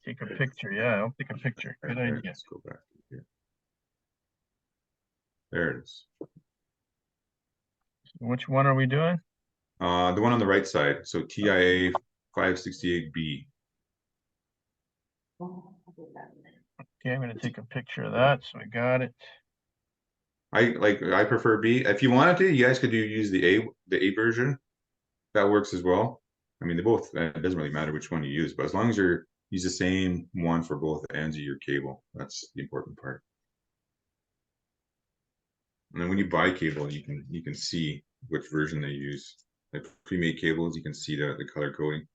Take a picture. Yeah, I'll take a picture. Good idea. Let's go back here. There it is. Which one are we doing? The one on the right side. So TIA 568B. Okay, I'm gonna take a picture of that. So I got it. I prefer B. If you wanted to, you guys could use the A version. That works as well. I mean, they both, it doesn't really matter which one you use, but as long as you use the same one for both ends of your cable, that's the important part. And then when you buy cable, you can see which version they use. Like pre-made cables, you can see the color coding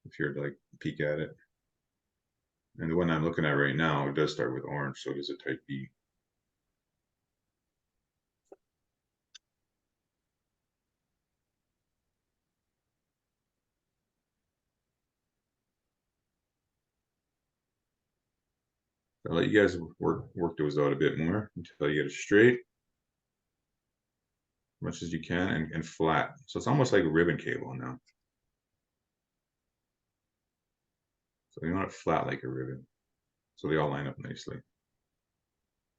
if you're to like peek at it. And the one I'm looking at right now, it does start with orange, so it is a type B. I'll let you guys work those out a bit more until you get it straight, as much as you can, and flat. So it's almost like a ribbon cable now. So you want it flat like a ribbon, so they all line up nicely.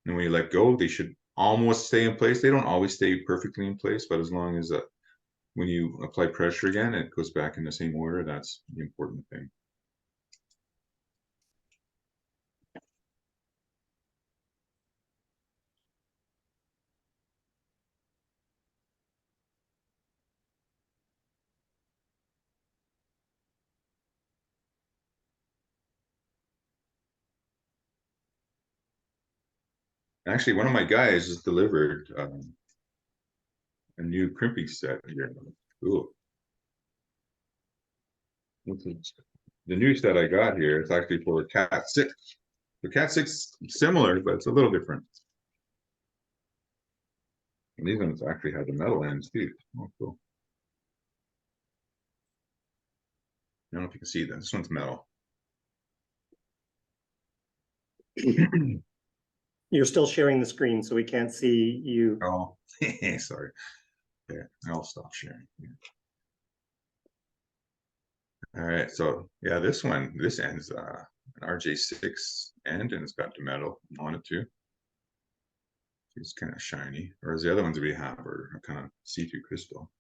And when you let go, they should almost stay in place. They don't always stay perfectly in place, but as long as when you apply pressure again, it goes back in the same order. That's the important thing. Actually, one of my guys just delivered a new crimping set here. Cool. The new set I got here is actually for Cat 6. The Cat 6 similar, but it's a little different. And these ones actually have the metal ends too. Oh, cool. don't know if you can see that. This one's metal. You're still sharing the screen, so we can't see you. Oh, sorry. Okay, I'll stop sharing. All right, so yeah, this end's an RJ6 end, and it's got the metal on it too. It's kind of shiny, whereas the other ones we have are kind of see-through crystal.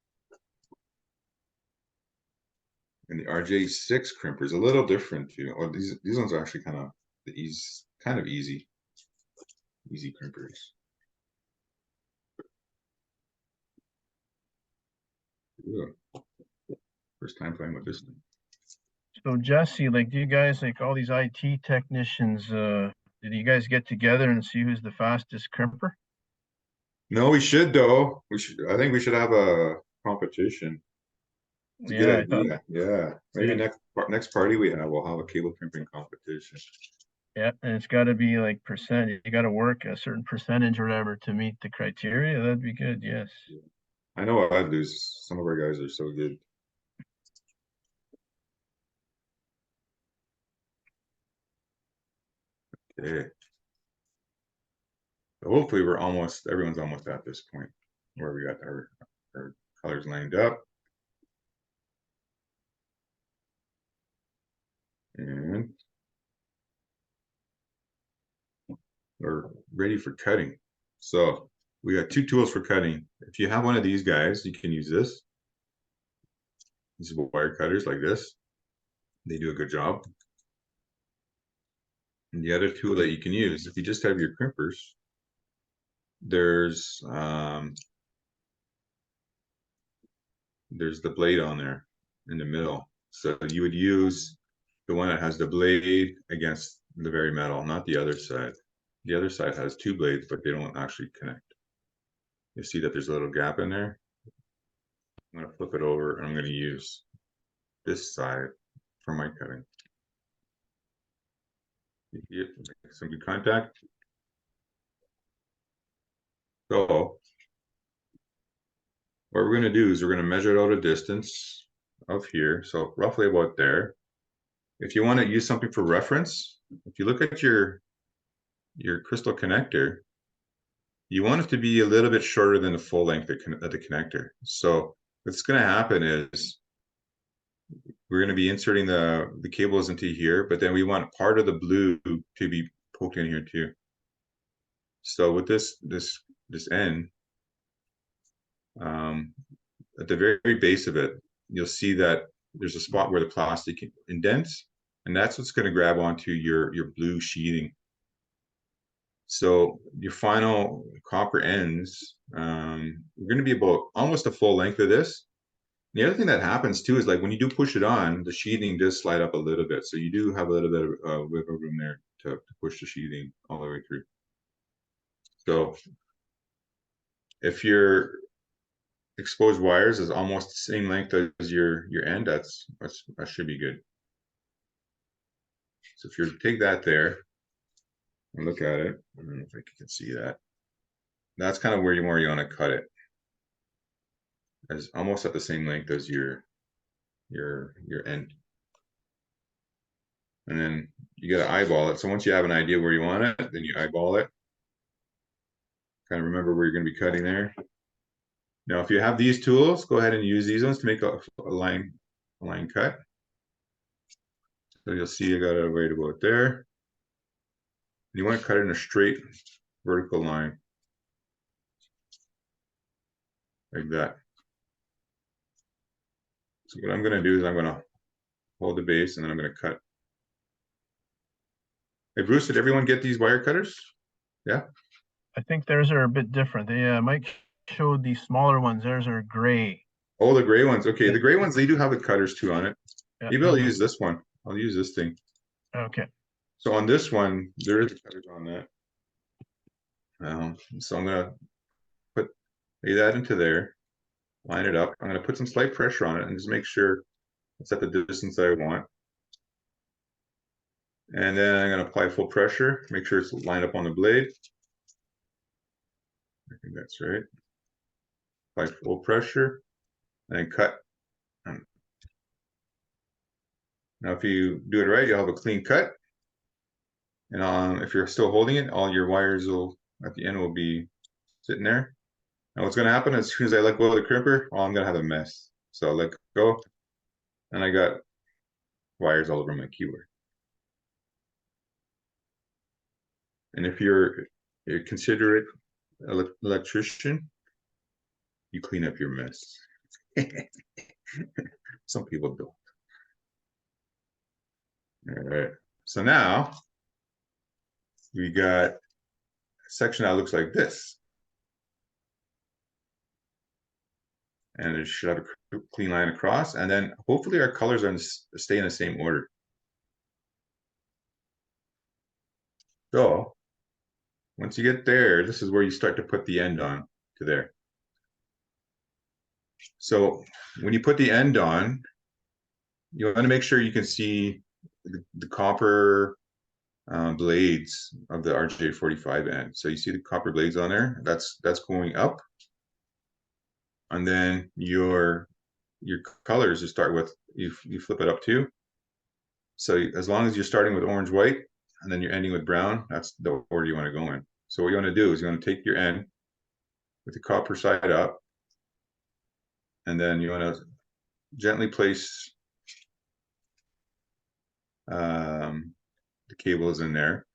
And the RJ6 crimper is a little different too. Well, these ones are actually kind of easy crimpers. Ooh. First time playing with this thing. So Jesse, like, do you guys, like all these IT technicians, did you guys get together and see who's the fastest crimper? No, we should though. I think we should have a competition. It's a good idea. Yeah. Maybe next party we'll have a cable crimping competition. Yeah, and it's got to be like percent. You got to work a certain percentage or whatever to meet the criteria. That'd be good. Yes. I know I'd lose. Some of our guys are so good. Okay. So hopefully everyone's almost at this point where we got our colors lined up. And we're ready for cutting. So we got 2 tools for cutting. If you have one of these guys, you can use this. These are wire cutters like this. They do a good job. And the other tool that you can use, if you just have your crimpers, there's the blade on there in the middle. So you would use the one that has the blade against the very metal, not the other side. The other side has 2 blades, but they don't actually connect. You see that there's a little gap in there. I'm going to flip it over and I'm going to use this side for my cutting. You get some good contact. So what we're going to do is we're going to measure out a distance of here, so roughly about there. If you want to use something for reference, if you look at your crystal connector, you want it to be a little bit shorter than the full length of the connector. So what's going to happen is we're going to be inserting the cables into here, but then we want part of the blue to be poked in here too. So with this end, at the very base of it, you'll see that there's a spot where the plastic indents, and that's what's going to grab onto your blue sheathing. So your final copper ends, are going to be about almost a full length of this. The other thing that happens too is like when you do push it on, the sheathing does slide up a little bit. So you do have a little bit of wiggle room there to push the sheathing all the way through. So if your exposed wires is almost the same length as your end, that should be good. So if you take that there and look at it, I don't know if you can see that. That's kind of where you want to cut it. As almost at the same length as your end. And then you got to eyeball it. So once you have an idea where you want it, then you eyeball it. Kind of remember where you're going to be cutting there. Now, if you have these tools, go ahead and use these ones to make a line cut. So you'll see I got it right about there. You want to cut it in a straight vertical line. Like that. So what I'm going to do is I'm going to hold the base and then I'm going to cut. Hey Bruce, did everyone get these wire cutters? Yeah? I think theirs are a bit different. They Mike showed these smaller ones. Theirs are gray. Oh, the gray ones. Okay, the gray ones, they do have the cutters too on it. Yeah. Maybe I'll use this one. I'll use this thing. Okay. So on this one, there is cutters on that. So I'm gonna lay that into there, line it up. I'm gonna put some slight pressure on it and just make sure it's at the distance that I want. And then I'm gonna apply full pressure, make sure it's lined up on the blade. I think that's right. Apply full pressure and then cut. Now, if you do it right, you'll have a clean cut. And if you're still holding it, all your wires will, at the end, will be sitting there. Now what's gonna happen as soon as I let go of the crimper, I'm gonna have a mess. So I'll let go, and I got wires all over my keyboard. And if you're a considerate electrician, you clean up your mess. Some people don't. All right, so now we got a section that looks like this. And it should have a clean line across, and then hopefully our colors are stay in the same order. So once you get there, this is where you start to put the end on to there. So when you put the end on, you want to make sure you can see the copper blades of the RJ45 end. So you see the copper blades on there, that's going up. And then your colors you start with, you flip it up too. So as long as you're starting with orange, white, and then you're ending with brown, that's the order you want to go in. So what you want to do is you want to take your end with the copper side up, and then you want to gently place the cables in there.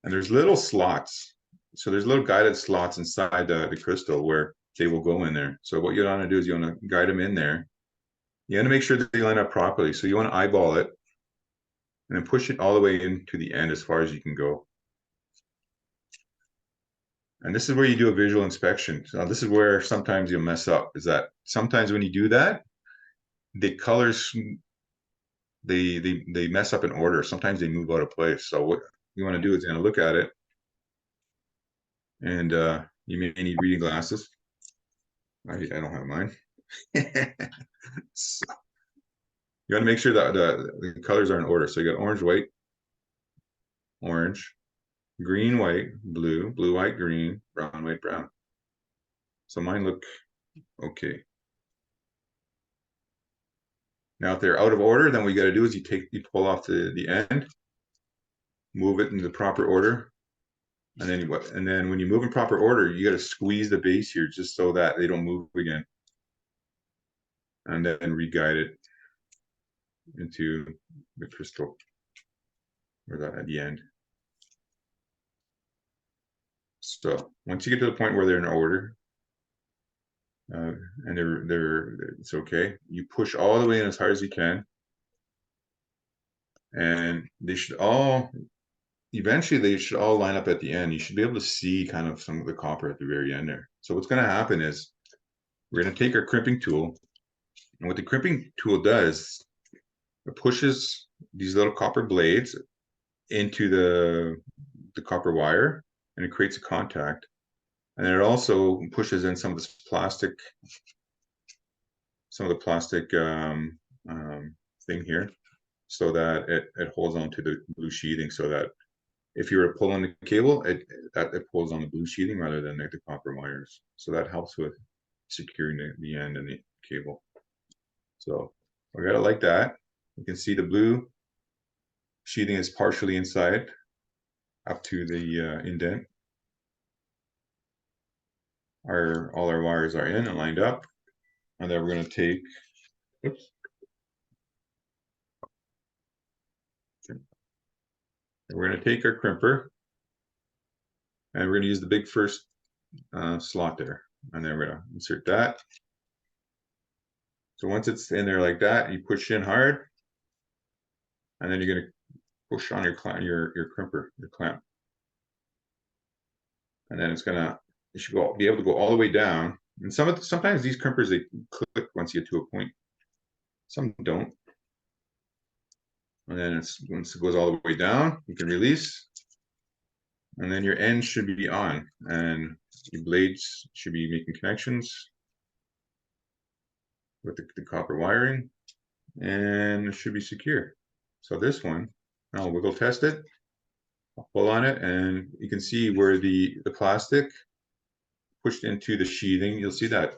And there's little slots. So there's little guided slots inside the crystal where they will go in there. So what you want to do is you want to guide them in there. You want to make sure that they line up properly. So you want to eyeball it and then push it all the way into the end as far as you can go. And this is where you do a visual inspection. So this is where sometimes you'll mess up, is that sometimes when you do that, the colors, they mess up in order. Sometimes they move out of place. So what you want to do is you're going to look at it, and you may need reading glasses. I don't have mine. So you want to make sure that the colors are in order. So you got orange, white, orange, green, white, blue, blue, white, green, brown, white, brown. So mine look okay. Now, if they're out of order, then what you got to do is you pull off the end, move it in the proper order, and then when you move in proper order, you got to squeeze the base here just so that they don't move again, and then re-guide it into the crystal or that at the end. So once you get to the point where they're in order, and it's okay, you push all the way in as hard as you can, and they should all line up at the end. You should be able to see kind of some of the copper at the very end there. So what's going to happen is we're going to take our crimping tool, and what the crimping tool does, it pushes these little copper blades into the copper wire, and it creates a contact. And it also pushes in some of this plastic, thing here, so that it holds on to the blue sheathing, so that if you were pulling the cable, it pulls on the blue sheathing rather than the copper wires. So that helps with securing the end and the cable. So I got it like that. You can see the blue sheathing is partially inside up to the indent. All our wires are in and lined up, and then we're going to take, oops. Okay. We're going to take our crimper, and we're going to use the big first slot there, and then we're going to insert that. So once it's in there like that, you push in hard, and then you're going to push on your crimper, your clamp, and then it should be able to go all the way down. And sometimes these crimpers, they click once you get to a point. Some don't. And then once it goes all the way down, you can release, and then your end should be on, and your blades should be making connections with the copper wiring, and it should be secure. So this one, I'll wiggle test it. I'll pull on it, and you can see where the plastic pushed into the sheathing. You'll see that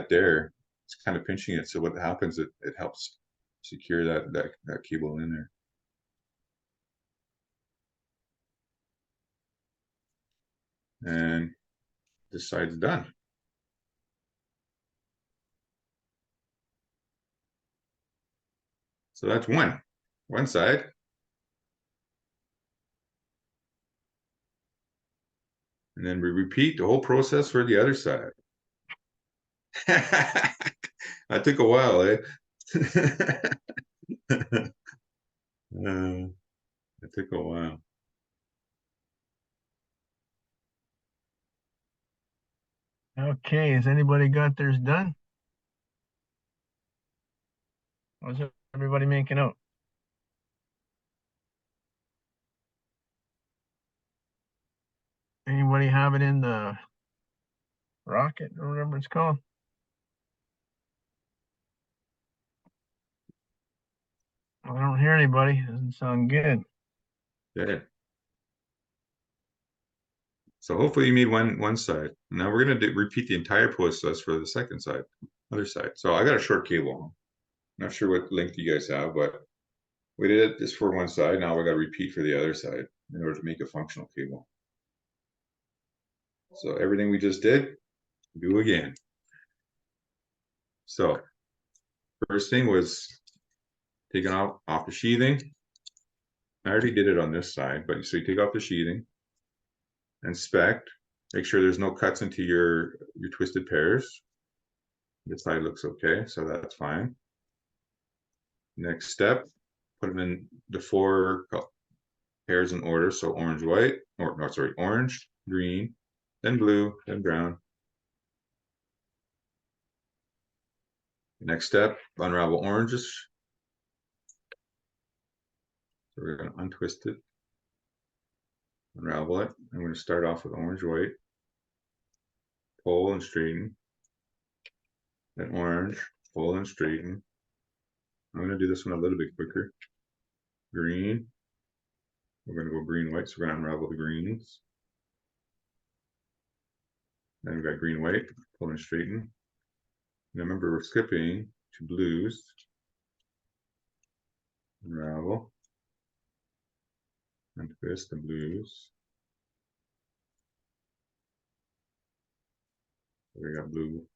there. It's kind of pinching it. So what happens? It helps secure that cable in there. And this side's done. So that's one side. And then we repeat the whole process for the other side. That took a while, eh? It took a while. Okay, has anybody got theirs done? How's everybody making out? Anybody have it in the rocket or whatever it's called? I don't hear anybody. Doesn't sound good. Yeah. So hopefully you made one side. Now we're gonna repeat the entire process for the second side, other side. So I got a short cable. Not sure what length you guys have, but we did this for one side. Now we got to repeat for the other side in order to make a functional cable. So everything we just did, do again. So first thing was taking off the sheathing. I already did it on this side, but so you take off the sheathing, inspect, make sure there's no cuts into your twisted pairs. This side looks okay, so that's fine. Next step, put them in the 4 pairs in order. So orange, white, or no, sorry, orange, green, then blue, then brown. Next step, unravel oranges. So we're going to untwist it, unravel it. I'm going to start off with orange, white, pull and straighten, then orange, pull and straighten. I'm going to do this one a little bit quicker. Green. We're going to go green, white, so we're going to unravel the greens. Then we've got green, white, pull and straighten. Now remember, we're skipping to blues. Unravel. And twist the blues. So we got blue.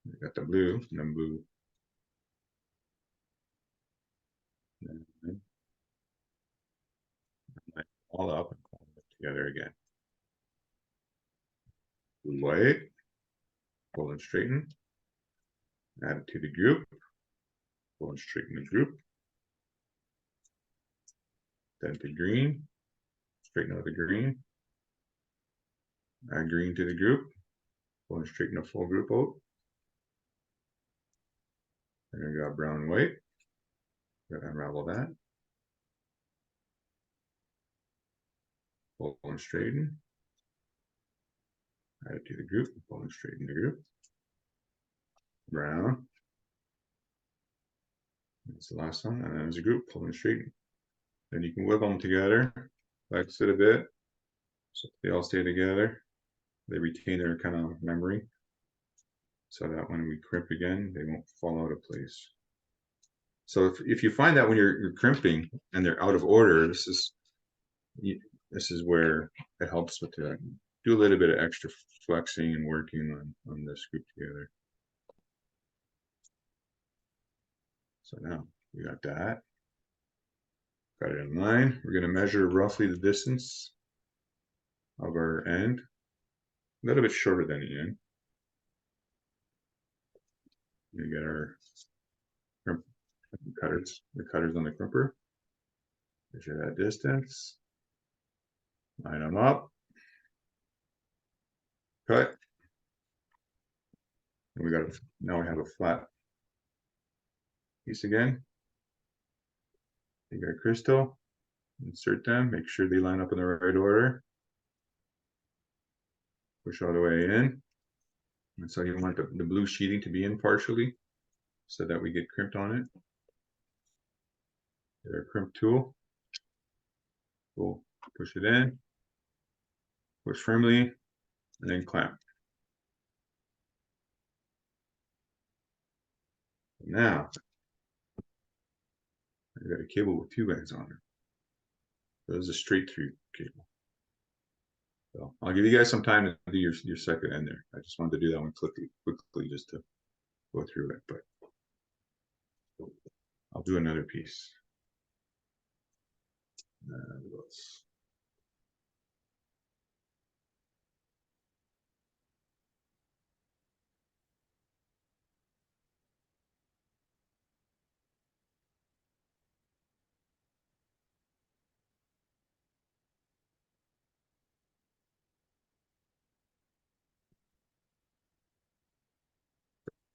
We got the blue, and then blue. And then all up and pull it together again. Blue, white, pull and straighten. Add it to the group. Pull and straighten the group. Then to green. Straighten out the green. Add green to the group. Pull and straighten the full group out. And we got brown and white. Gotta unravel that. Pull and straighten. Add it to the group. Pull and straighten the group. Brown. That's the last one. And then there's a group. Pull and straighten. Then you can wiggle them together. Flex it a bit. So they all stay together. They retain their kind of memory. So that when we crimp again, they won't fall out of place. So if you find that when you're crimping and they're out of order, this is where it helps with that. Do a little bit of extra flexing and working on this group together. So now we got that. Got it in line. We're going to measure roughly the distance of our end. A little bit shorter than the end. We get our cutters, the cutters on the crimper. Measure that distance. Line them up. Cut. And now we have a flat piece again. Take our crystal, insert them, make sure they line up in the right order. Push all the way in. And so you want the blue sheeting to be in partially so that we get crimped on it. Get our crimp tool. We'll push it in, push firmly, and then clamp. Now, I got a cable with 2 ends on it. So this is a straight through cable. So I'll give you guys some time to do your second end there. I just wanted to do that one quickly just to go through it, but I'll do another piece. Let's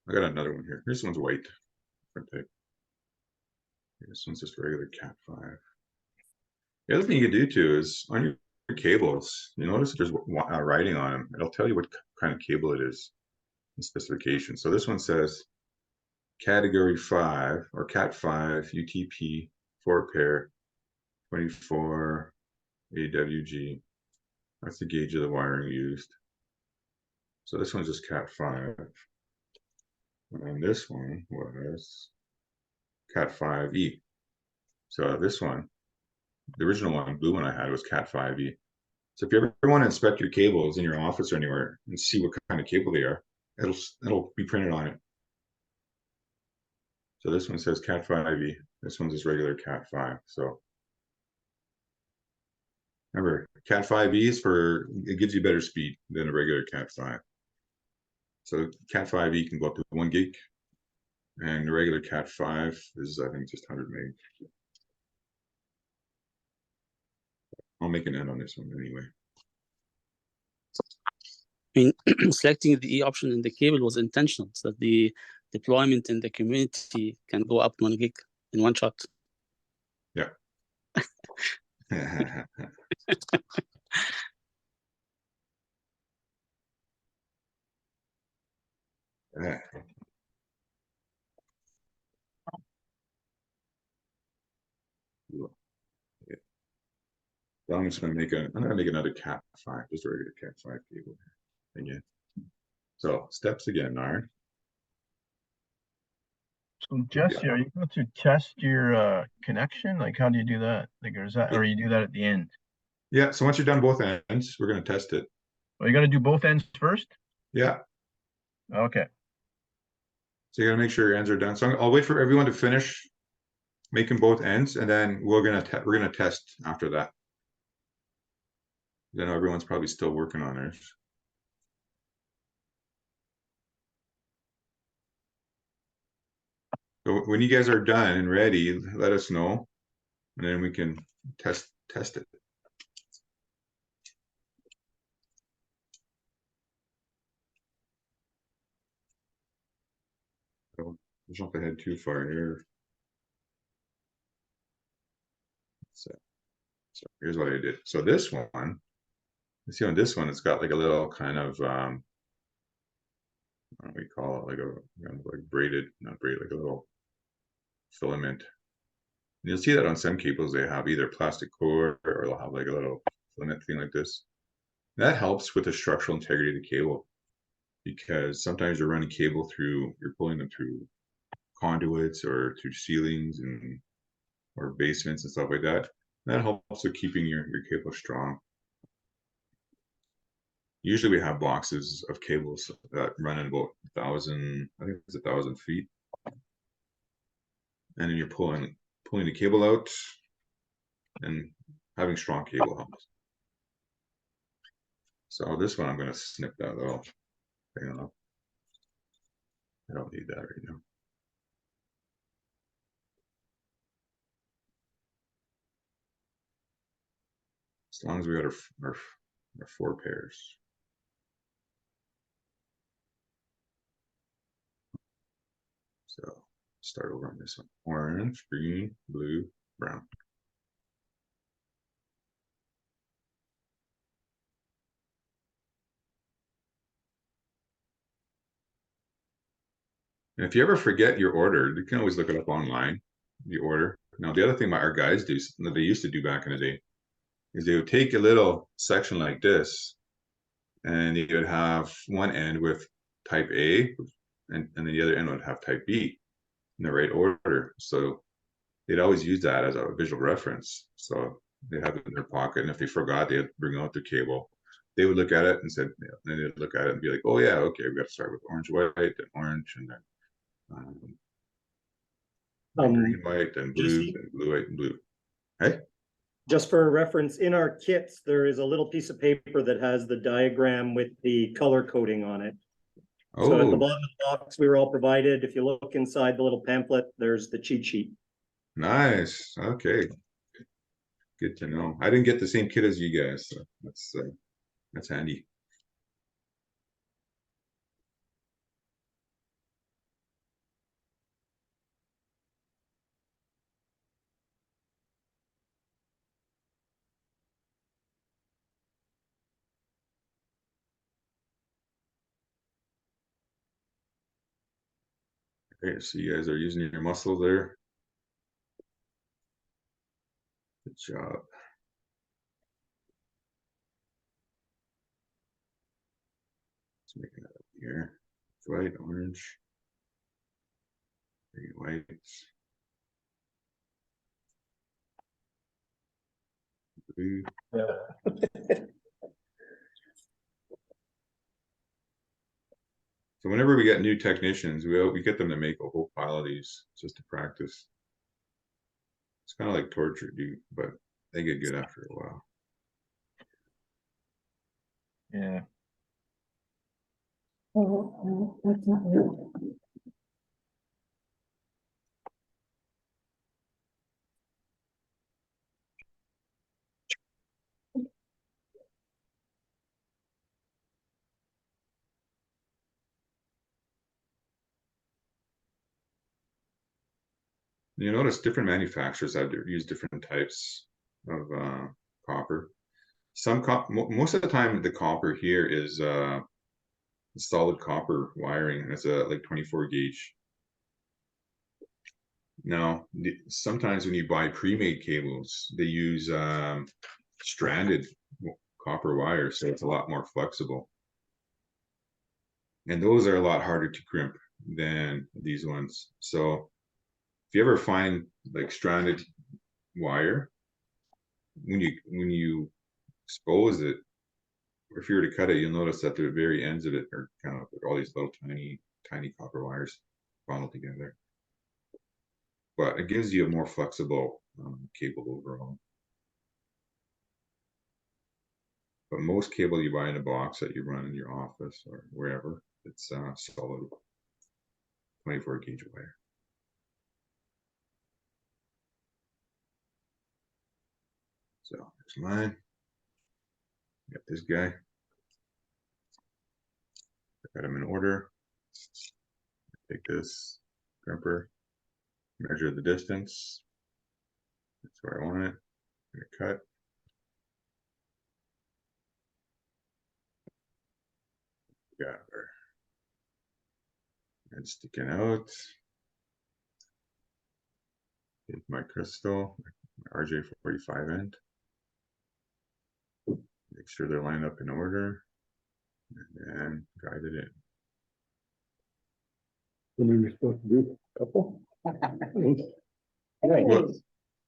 I got another one here. This one's white. Different type. This one's just regular Cat5. The other thing you can do too is on your cables, you notice there's writing on them. It'll tell you what kind of cable it is, the specification. So this one says category 5 or Cat5 UTP 4-pair 24 AWG. That's the gauge of the wiring used. So this one's just Cat5. And this one was Cat5E. So this one, the original one, blue one I had was Cat5E. So if you ever want to inspect your cables in your office or anywhere and see what kind of cable they are, it'll be printed on it. So this one says Cat5E. This one's just regular Cat5. So remember, Cat5E is it gives you better speed than a regular Cat5. So Cat5E can go up to 1 gig, and the regular Cat5 is, I think, just 100 meg. I'll make an end on this one anyway. I mean, selecting the E option in the cable was intentional, so that the deployment in the community can go up 1 gig in one shot. Yeah. Yeah. So I'm just going to make another Cat5, just a regular Cat5 cable again. So steps again, Nard. So Jesse, are you going to test your connection? Like, how do you do that? Like, or you do that at the end? Yeah. So once you're done both ends, we're going to test it. Well, you got to do both ends first? Yeah. Okay. So you got to make sure your ends are done. So I'll wait for everyone to finish making both ends, and then we're gonna test after that. Then everyone's probably still working on theirs. So when you guys are done and ready, let us know, and then we can test it. So jump ahead too far here. So here's what I did. So this one, you see on this one, it's got like a little kind of what do we call it, like a kind of like braided, not braided, like a little filament. And you'll see that on some cables they have either plastic core or they'll have like a little filament thing like this. That helps with the structural integrity of the cable, because sometimes you're running cable through, you're pulling them through conduits or through ceilings and or basements and stuff like that. That helps with keeping your cable strong. Usually we have boxes of cables that run at about 1,000, I think it's 1,000 feet. And then you're pulling the cable out, and having strong cable helps. So this one I'm going to snip that little thing off. I don't need that right now. As long as we got our 4 pairs. So start over on this one. Orange, green, blue, brown. And if you ever forget your order, you can always look it up online, the order. Now, the other thing our guys do, that they used to do back in the day, is they would take a little section like this, and you would have one end with type A, and then the other end would have type B in the right order. So they'd always use that as a visual reference. So they have it in their pocket, and if they forgot, they'd bring out their cable. They would look at it and said, then they'd look at it and be like, "Oh yeah, okay, we got to start with orange, white, then orange, and then green, white, then blue, Jesse? then blue, white, and blue." Hey, Just for reference, in our kits, there is a little piece of paper that has the diagram with the color coding on it. So at the oh, bottom of the box, we were all provided. If you look inside the little pamphlet, there's the cheat sheet. nice. Okay, good to know. I didn't get the same kit as you guys, so that's handy. Okay, so you guys are using your muscle there. Good job. Let's make it up here. White, orange, green, white. Blue. So whenever we get new technicians, we get them to make a whole pile of these just to practice. It's kind of like torture, dude, but they get good after a while. Yeah. Oh, that's not real. You notice different manufacturers have used different types of copper. Most of the time, the copper here is solid copper wiring, and it's a like 24 gauge. Now, sometimes when you buy pre-made cables, they use stranded copper wire, so it's a lot more flexible. And those are a lot harder to crimp than these ones. So if you ever find like stranded wire, when you expose it, or if you were to cut it, you'll notice that the very ends of it are kind of all these little tiny copper wires bundled together. But it gives you a more flexible cable overall. But most cable you buy in a box that you run in your office or wherever, it's solid 24 gauge wire. So there's mine. Got this guy. Got him in order. Take this crimper, measure the distance. That's where I want it. I'm gonna cut. Got her. And sticking out. Take my crystal, my RJ45 end. Make sure they're lined up in order. And then guide it in. When are we supposed to do a couple? Well,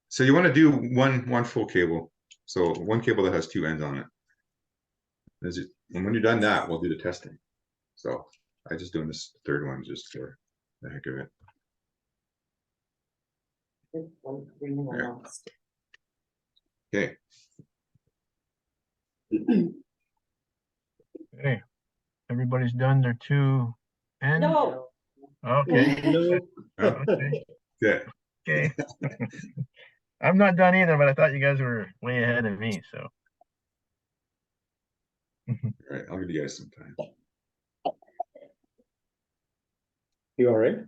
so you want to do one full cable. So one cable that has two ends on it. And when you're done that, we'll do the testing. So I just doing this third one just for the heck of it. Okay. Okay. Everybody's done their two ends? No. Okay. No. Okay. Good. Okay. I'm not done either, but I thought you guys were way ahead of me, so. All right, I'll give you guys some time. You all right?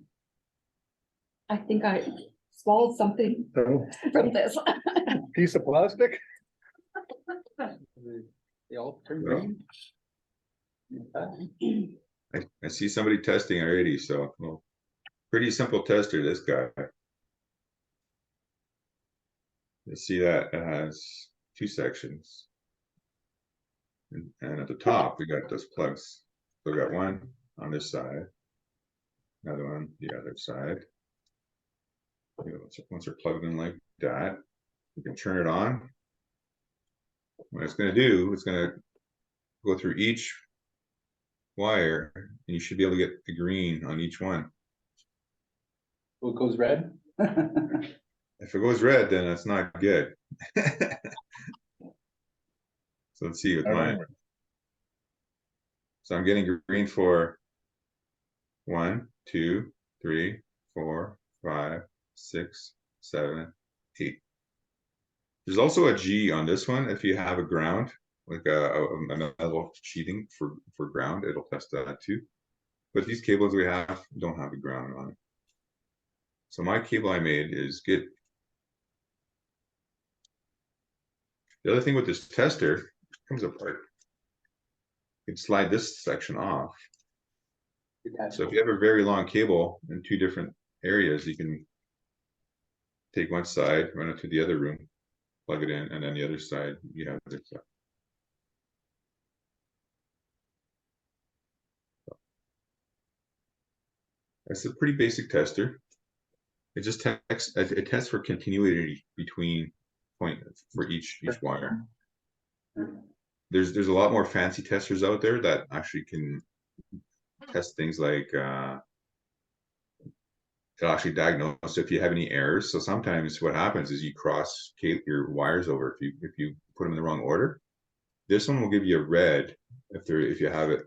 I think I swallowed something Oh, from this. piece of plastic? They all turn Well, green. I see somebody testing already, so well, pretty simple tester, this guy. You see that it has two sections. And at the top, we got those plugs. So we got one on this side, another one the other side. Once they're plugged in like that, you can turn it on. What it's going to do, it's going to go through each wire, and you should be able to get the green on each one. Well, it goes red. If it goes red, then it's not good. So let's see with mine. So I'm getting green for 1, 2, 3, 4, 5, 6, 7, 8. There's also a G on this one. If you have a ground, like a metal sheathing for ground, it'll test that too. But these cables we have don't have a ground on it. So my cable I made is good. The other thing with this tester, it comes apart. You can slide this section off. So if you have a very long cable in 2 different areas, you can take one side, run it to the other room, plug it in, and then the other side, you have this. It's a pretty basic tester. It just tests for continuity between points for each wire. There's a lot more fancy testers out there that actually can test things like it'll actually diagnose if you have any errors. So sometimes what happens is you cross your wires over if you put them in the wrong order. This one will give you a red if you have it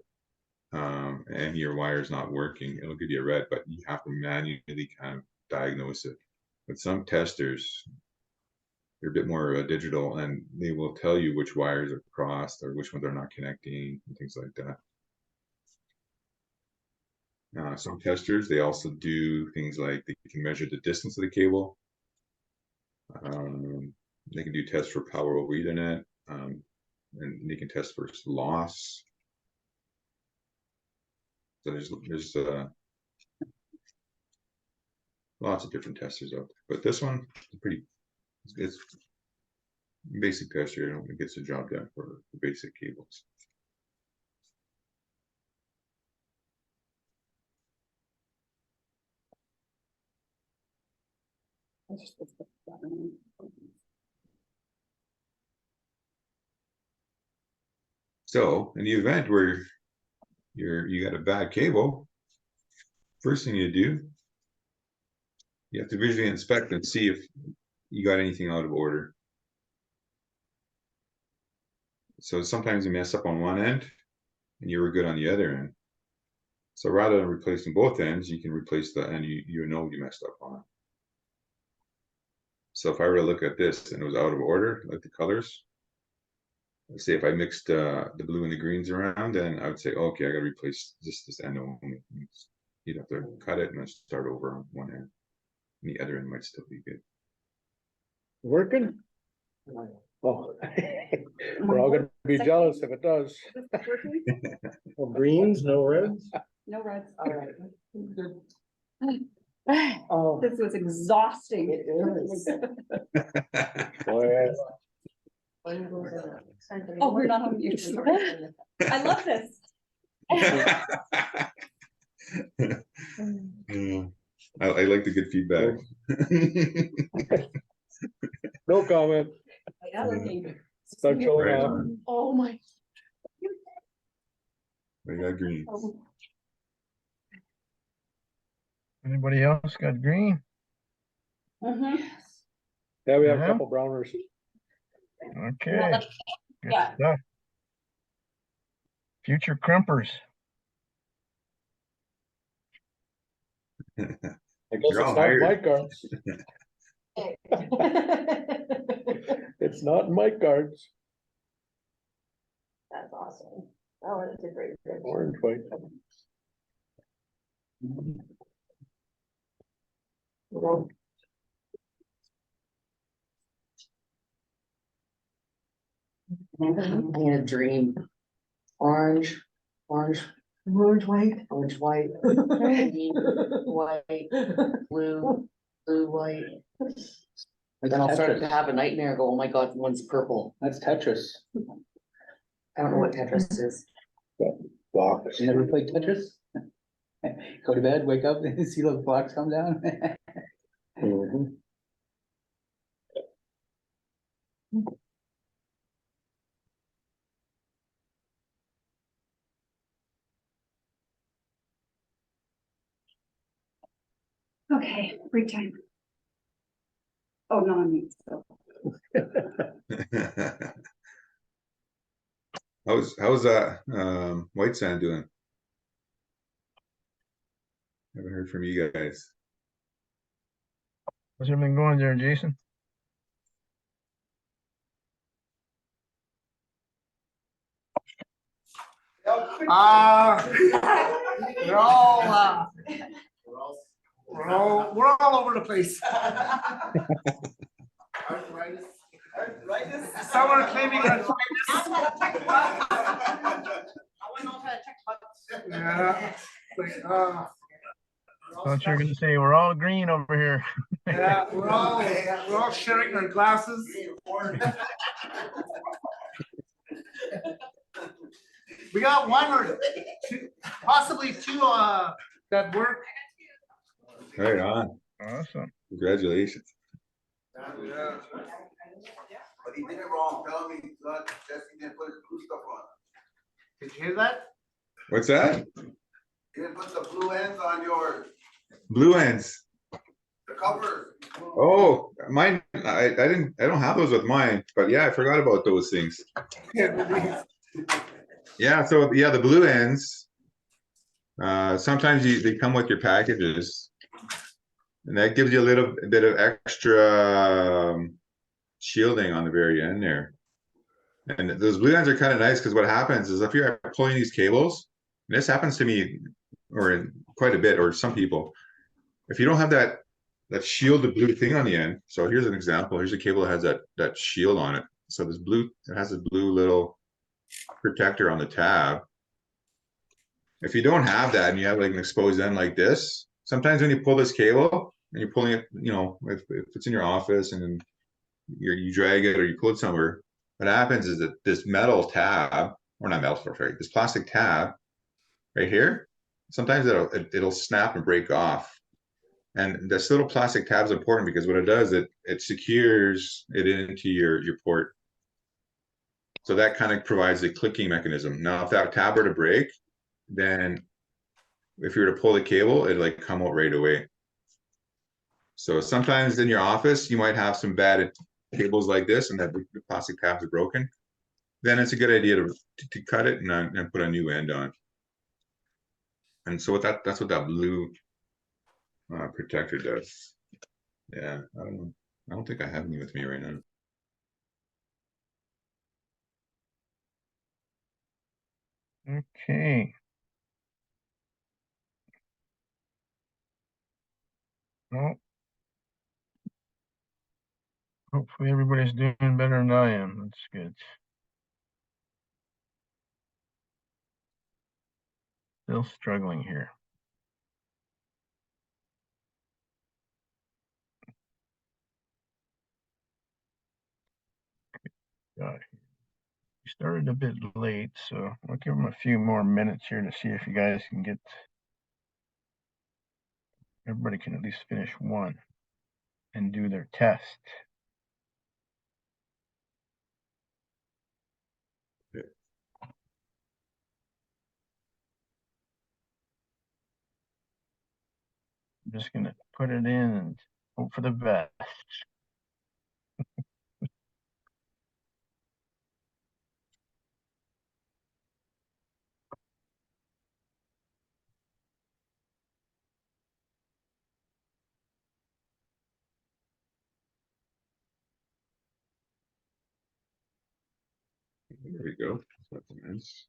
and your wire is not working. It'll give you a red, but you have to manually kind of diagnose it. But some testers, they're a bit more digital, and they will tell you which wires are crossed or which ones are not connecting and things like that. Some testers, they also do things like they can measure the distance of the cable. They can do tests for power over Ethernet, and they can test for loss. So there's lots of different testers out there, but this one is it's basic tester. It gets the job done for the basic cables. So in the event where you got a bad cable, first thing you do, you have to visually inspect and see if you got anything out of order. So sometimes you mess up on one end and you were good on the other end. So rather than replacing both ends, you can replace the end you know you messed up on. So if I were to look at this and it was out of order, like the colors, let's say if I mixed the blue and the greens around, then I would say, okay, I got to replace this end only. You'd have to cut it and then start over on one end. And the other end might still be good. Working? Oh, we're all gonna be jealous if it does. No greens, no reds. No reds, all right. Oh, this was exhausting. It is. Boy, Oh, we're not on mute. I love this. I like the good feedback. no comment. Start showing Right. off. Oh my. I got green. Anybody else got green? Yeah, we have a couple browners. Okay. Good Yeah. stuff. Future crimpers. I guess You're it's all not hired. mic guards. It's not mic guards. That's awesome. Oh, that's a great. Orange, white. I had a dream. Orange, white, green, white, blue, white. And then I'll start to have a nightmare, go, oh my God, one's purple. That's Tetris. I don't know what Tetris is. Box. You never played Tetris? Go to bed, wake up, and see the blocks come down. Okay, free time. Oh, no, I mean, so. How's that White Sand doing? Haven't heard from you guys. How's everything going there, Jason? We're all over the place. Some are claiming arthritis. Yeah. Thought you were gonna say we're all green over here. Yeah, we're all sharing our glasses. We got one or two, possibly two that work. Right on. Awesome. Congratulations. But he did it wrong. Tell me, Jesse didn't put his blue stuff on. Did you hear that? What's that? He didn't put the blue ends on yours, Blue ends. the cover. Oh, mine. I don't have those with mine, but yeah, I forgot about those things. Yeah. So yeah, the blue ends. Sometimes they come with your packages, and that gives you a little bit of extra shielding on the very end there. And those blue ends are kind of nice because what happens is if you're pulling these cables, and this happens to me or quite a bit, or some people, if you don't have that shielded blue thing on the end. So here's an example. Here's a cable that has that shield on it. So this blue, it has a blue little protector on the tab. If you don't have that and you have like an exposed end like this, sometimes when you pull this cable and you're pulling it, you know, if it's in your office and then you drag it or you pull it somewhere, what happens is that this metal tab, or not metal, sorry, this plastic tab right here, sometimes it'll snap and break off. And this little plastic tab is important because what it does, it secures it into your port. So that kind of provides a clicking mechanism. Now, if that tab were to break, then if you were to pull the cable, it'd like come out right away. So sometimes in your office, you might have some bad cables like this and that the plastic tabs are broken. Then it's a good idea to cut it and put a new end on. And so that's what that blue protector does. Yeah, I don't know. I don't think I have any with me right now. Okay. Well, hopefully everybody's doing better than I am. That's good. Still struggling here. Got it. We started a bit late, so I'll give them a few more minutes here to see if you guys can get. Everybody can at least finish one and do their test. I'm just gonna put it in and hope for the best. There we go. That's nice.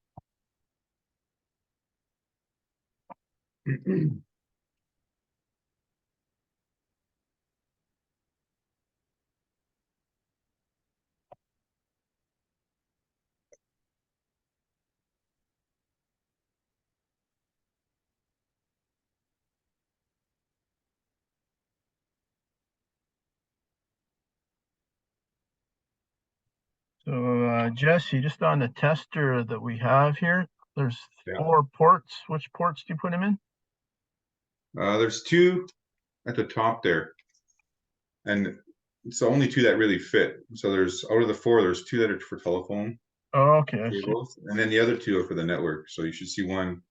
So Jesse, just on the tester that we have here, there's Yeah. 4 ports. Which ports do you put them in? There's 2 at the top there, and it's the only 2 that really fit. So there's out of the 4, there's 2 that are for telephone Oh, okay. I see. cables, and then the other 2 are for the network. So you should see one,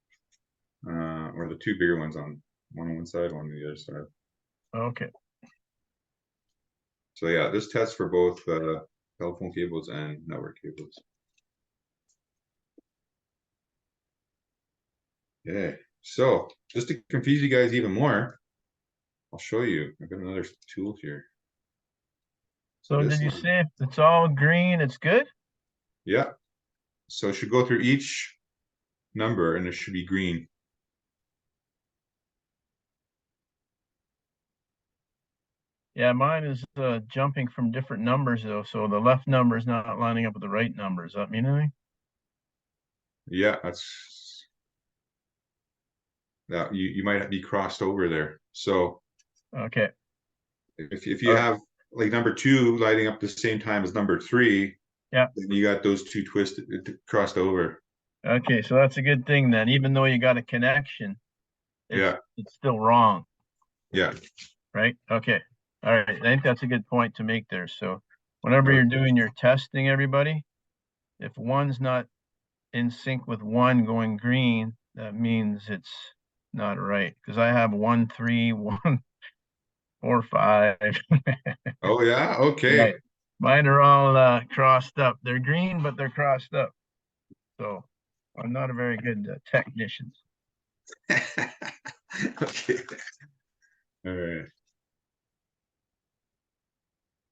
or the 2 bigger ones on one side, one on the other side. Okay. So yeah, this tests for both telephone cables and network cables. Okay, so just to confuse you guys even more, I'll show you. I've got another tool here. So this did you one- say if it's all green, it's good? Yeah. So it should go through each number and it should be green. Yeah, mine is jumping from different numbers though, so the left number is not lining up with the right numbers. Does that mean anything? Yeah, that's that you might be crossed over there. So Okay. if you have like number 2 lighting up the same time as number 3, Yeah. then you got those two twisted crossed over. Okay, so that's a good thing then. Even though you got a connection, it's still wrong, Yeah. right? Okay. All right. I think that's a good point to make there. So whenever you're doing your testing, everybody, if one's not in sync with one going green, that means it's not right. Because I have 1, 3, 1, 4, 5. Oh yeah, okay. Right. Mine are all crossed up. They're green, but they're crossed up. So I'm not a very good technician. Okay. All right.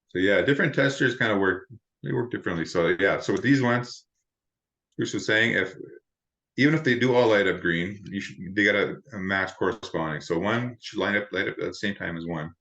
So yeah, different testers kind of work. They work differently. So yeah. So with these ones, Bruce was saying, even if they do all light up green, they got a match corresponding. So one should light up at the same time as one.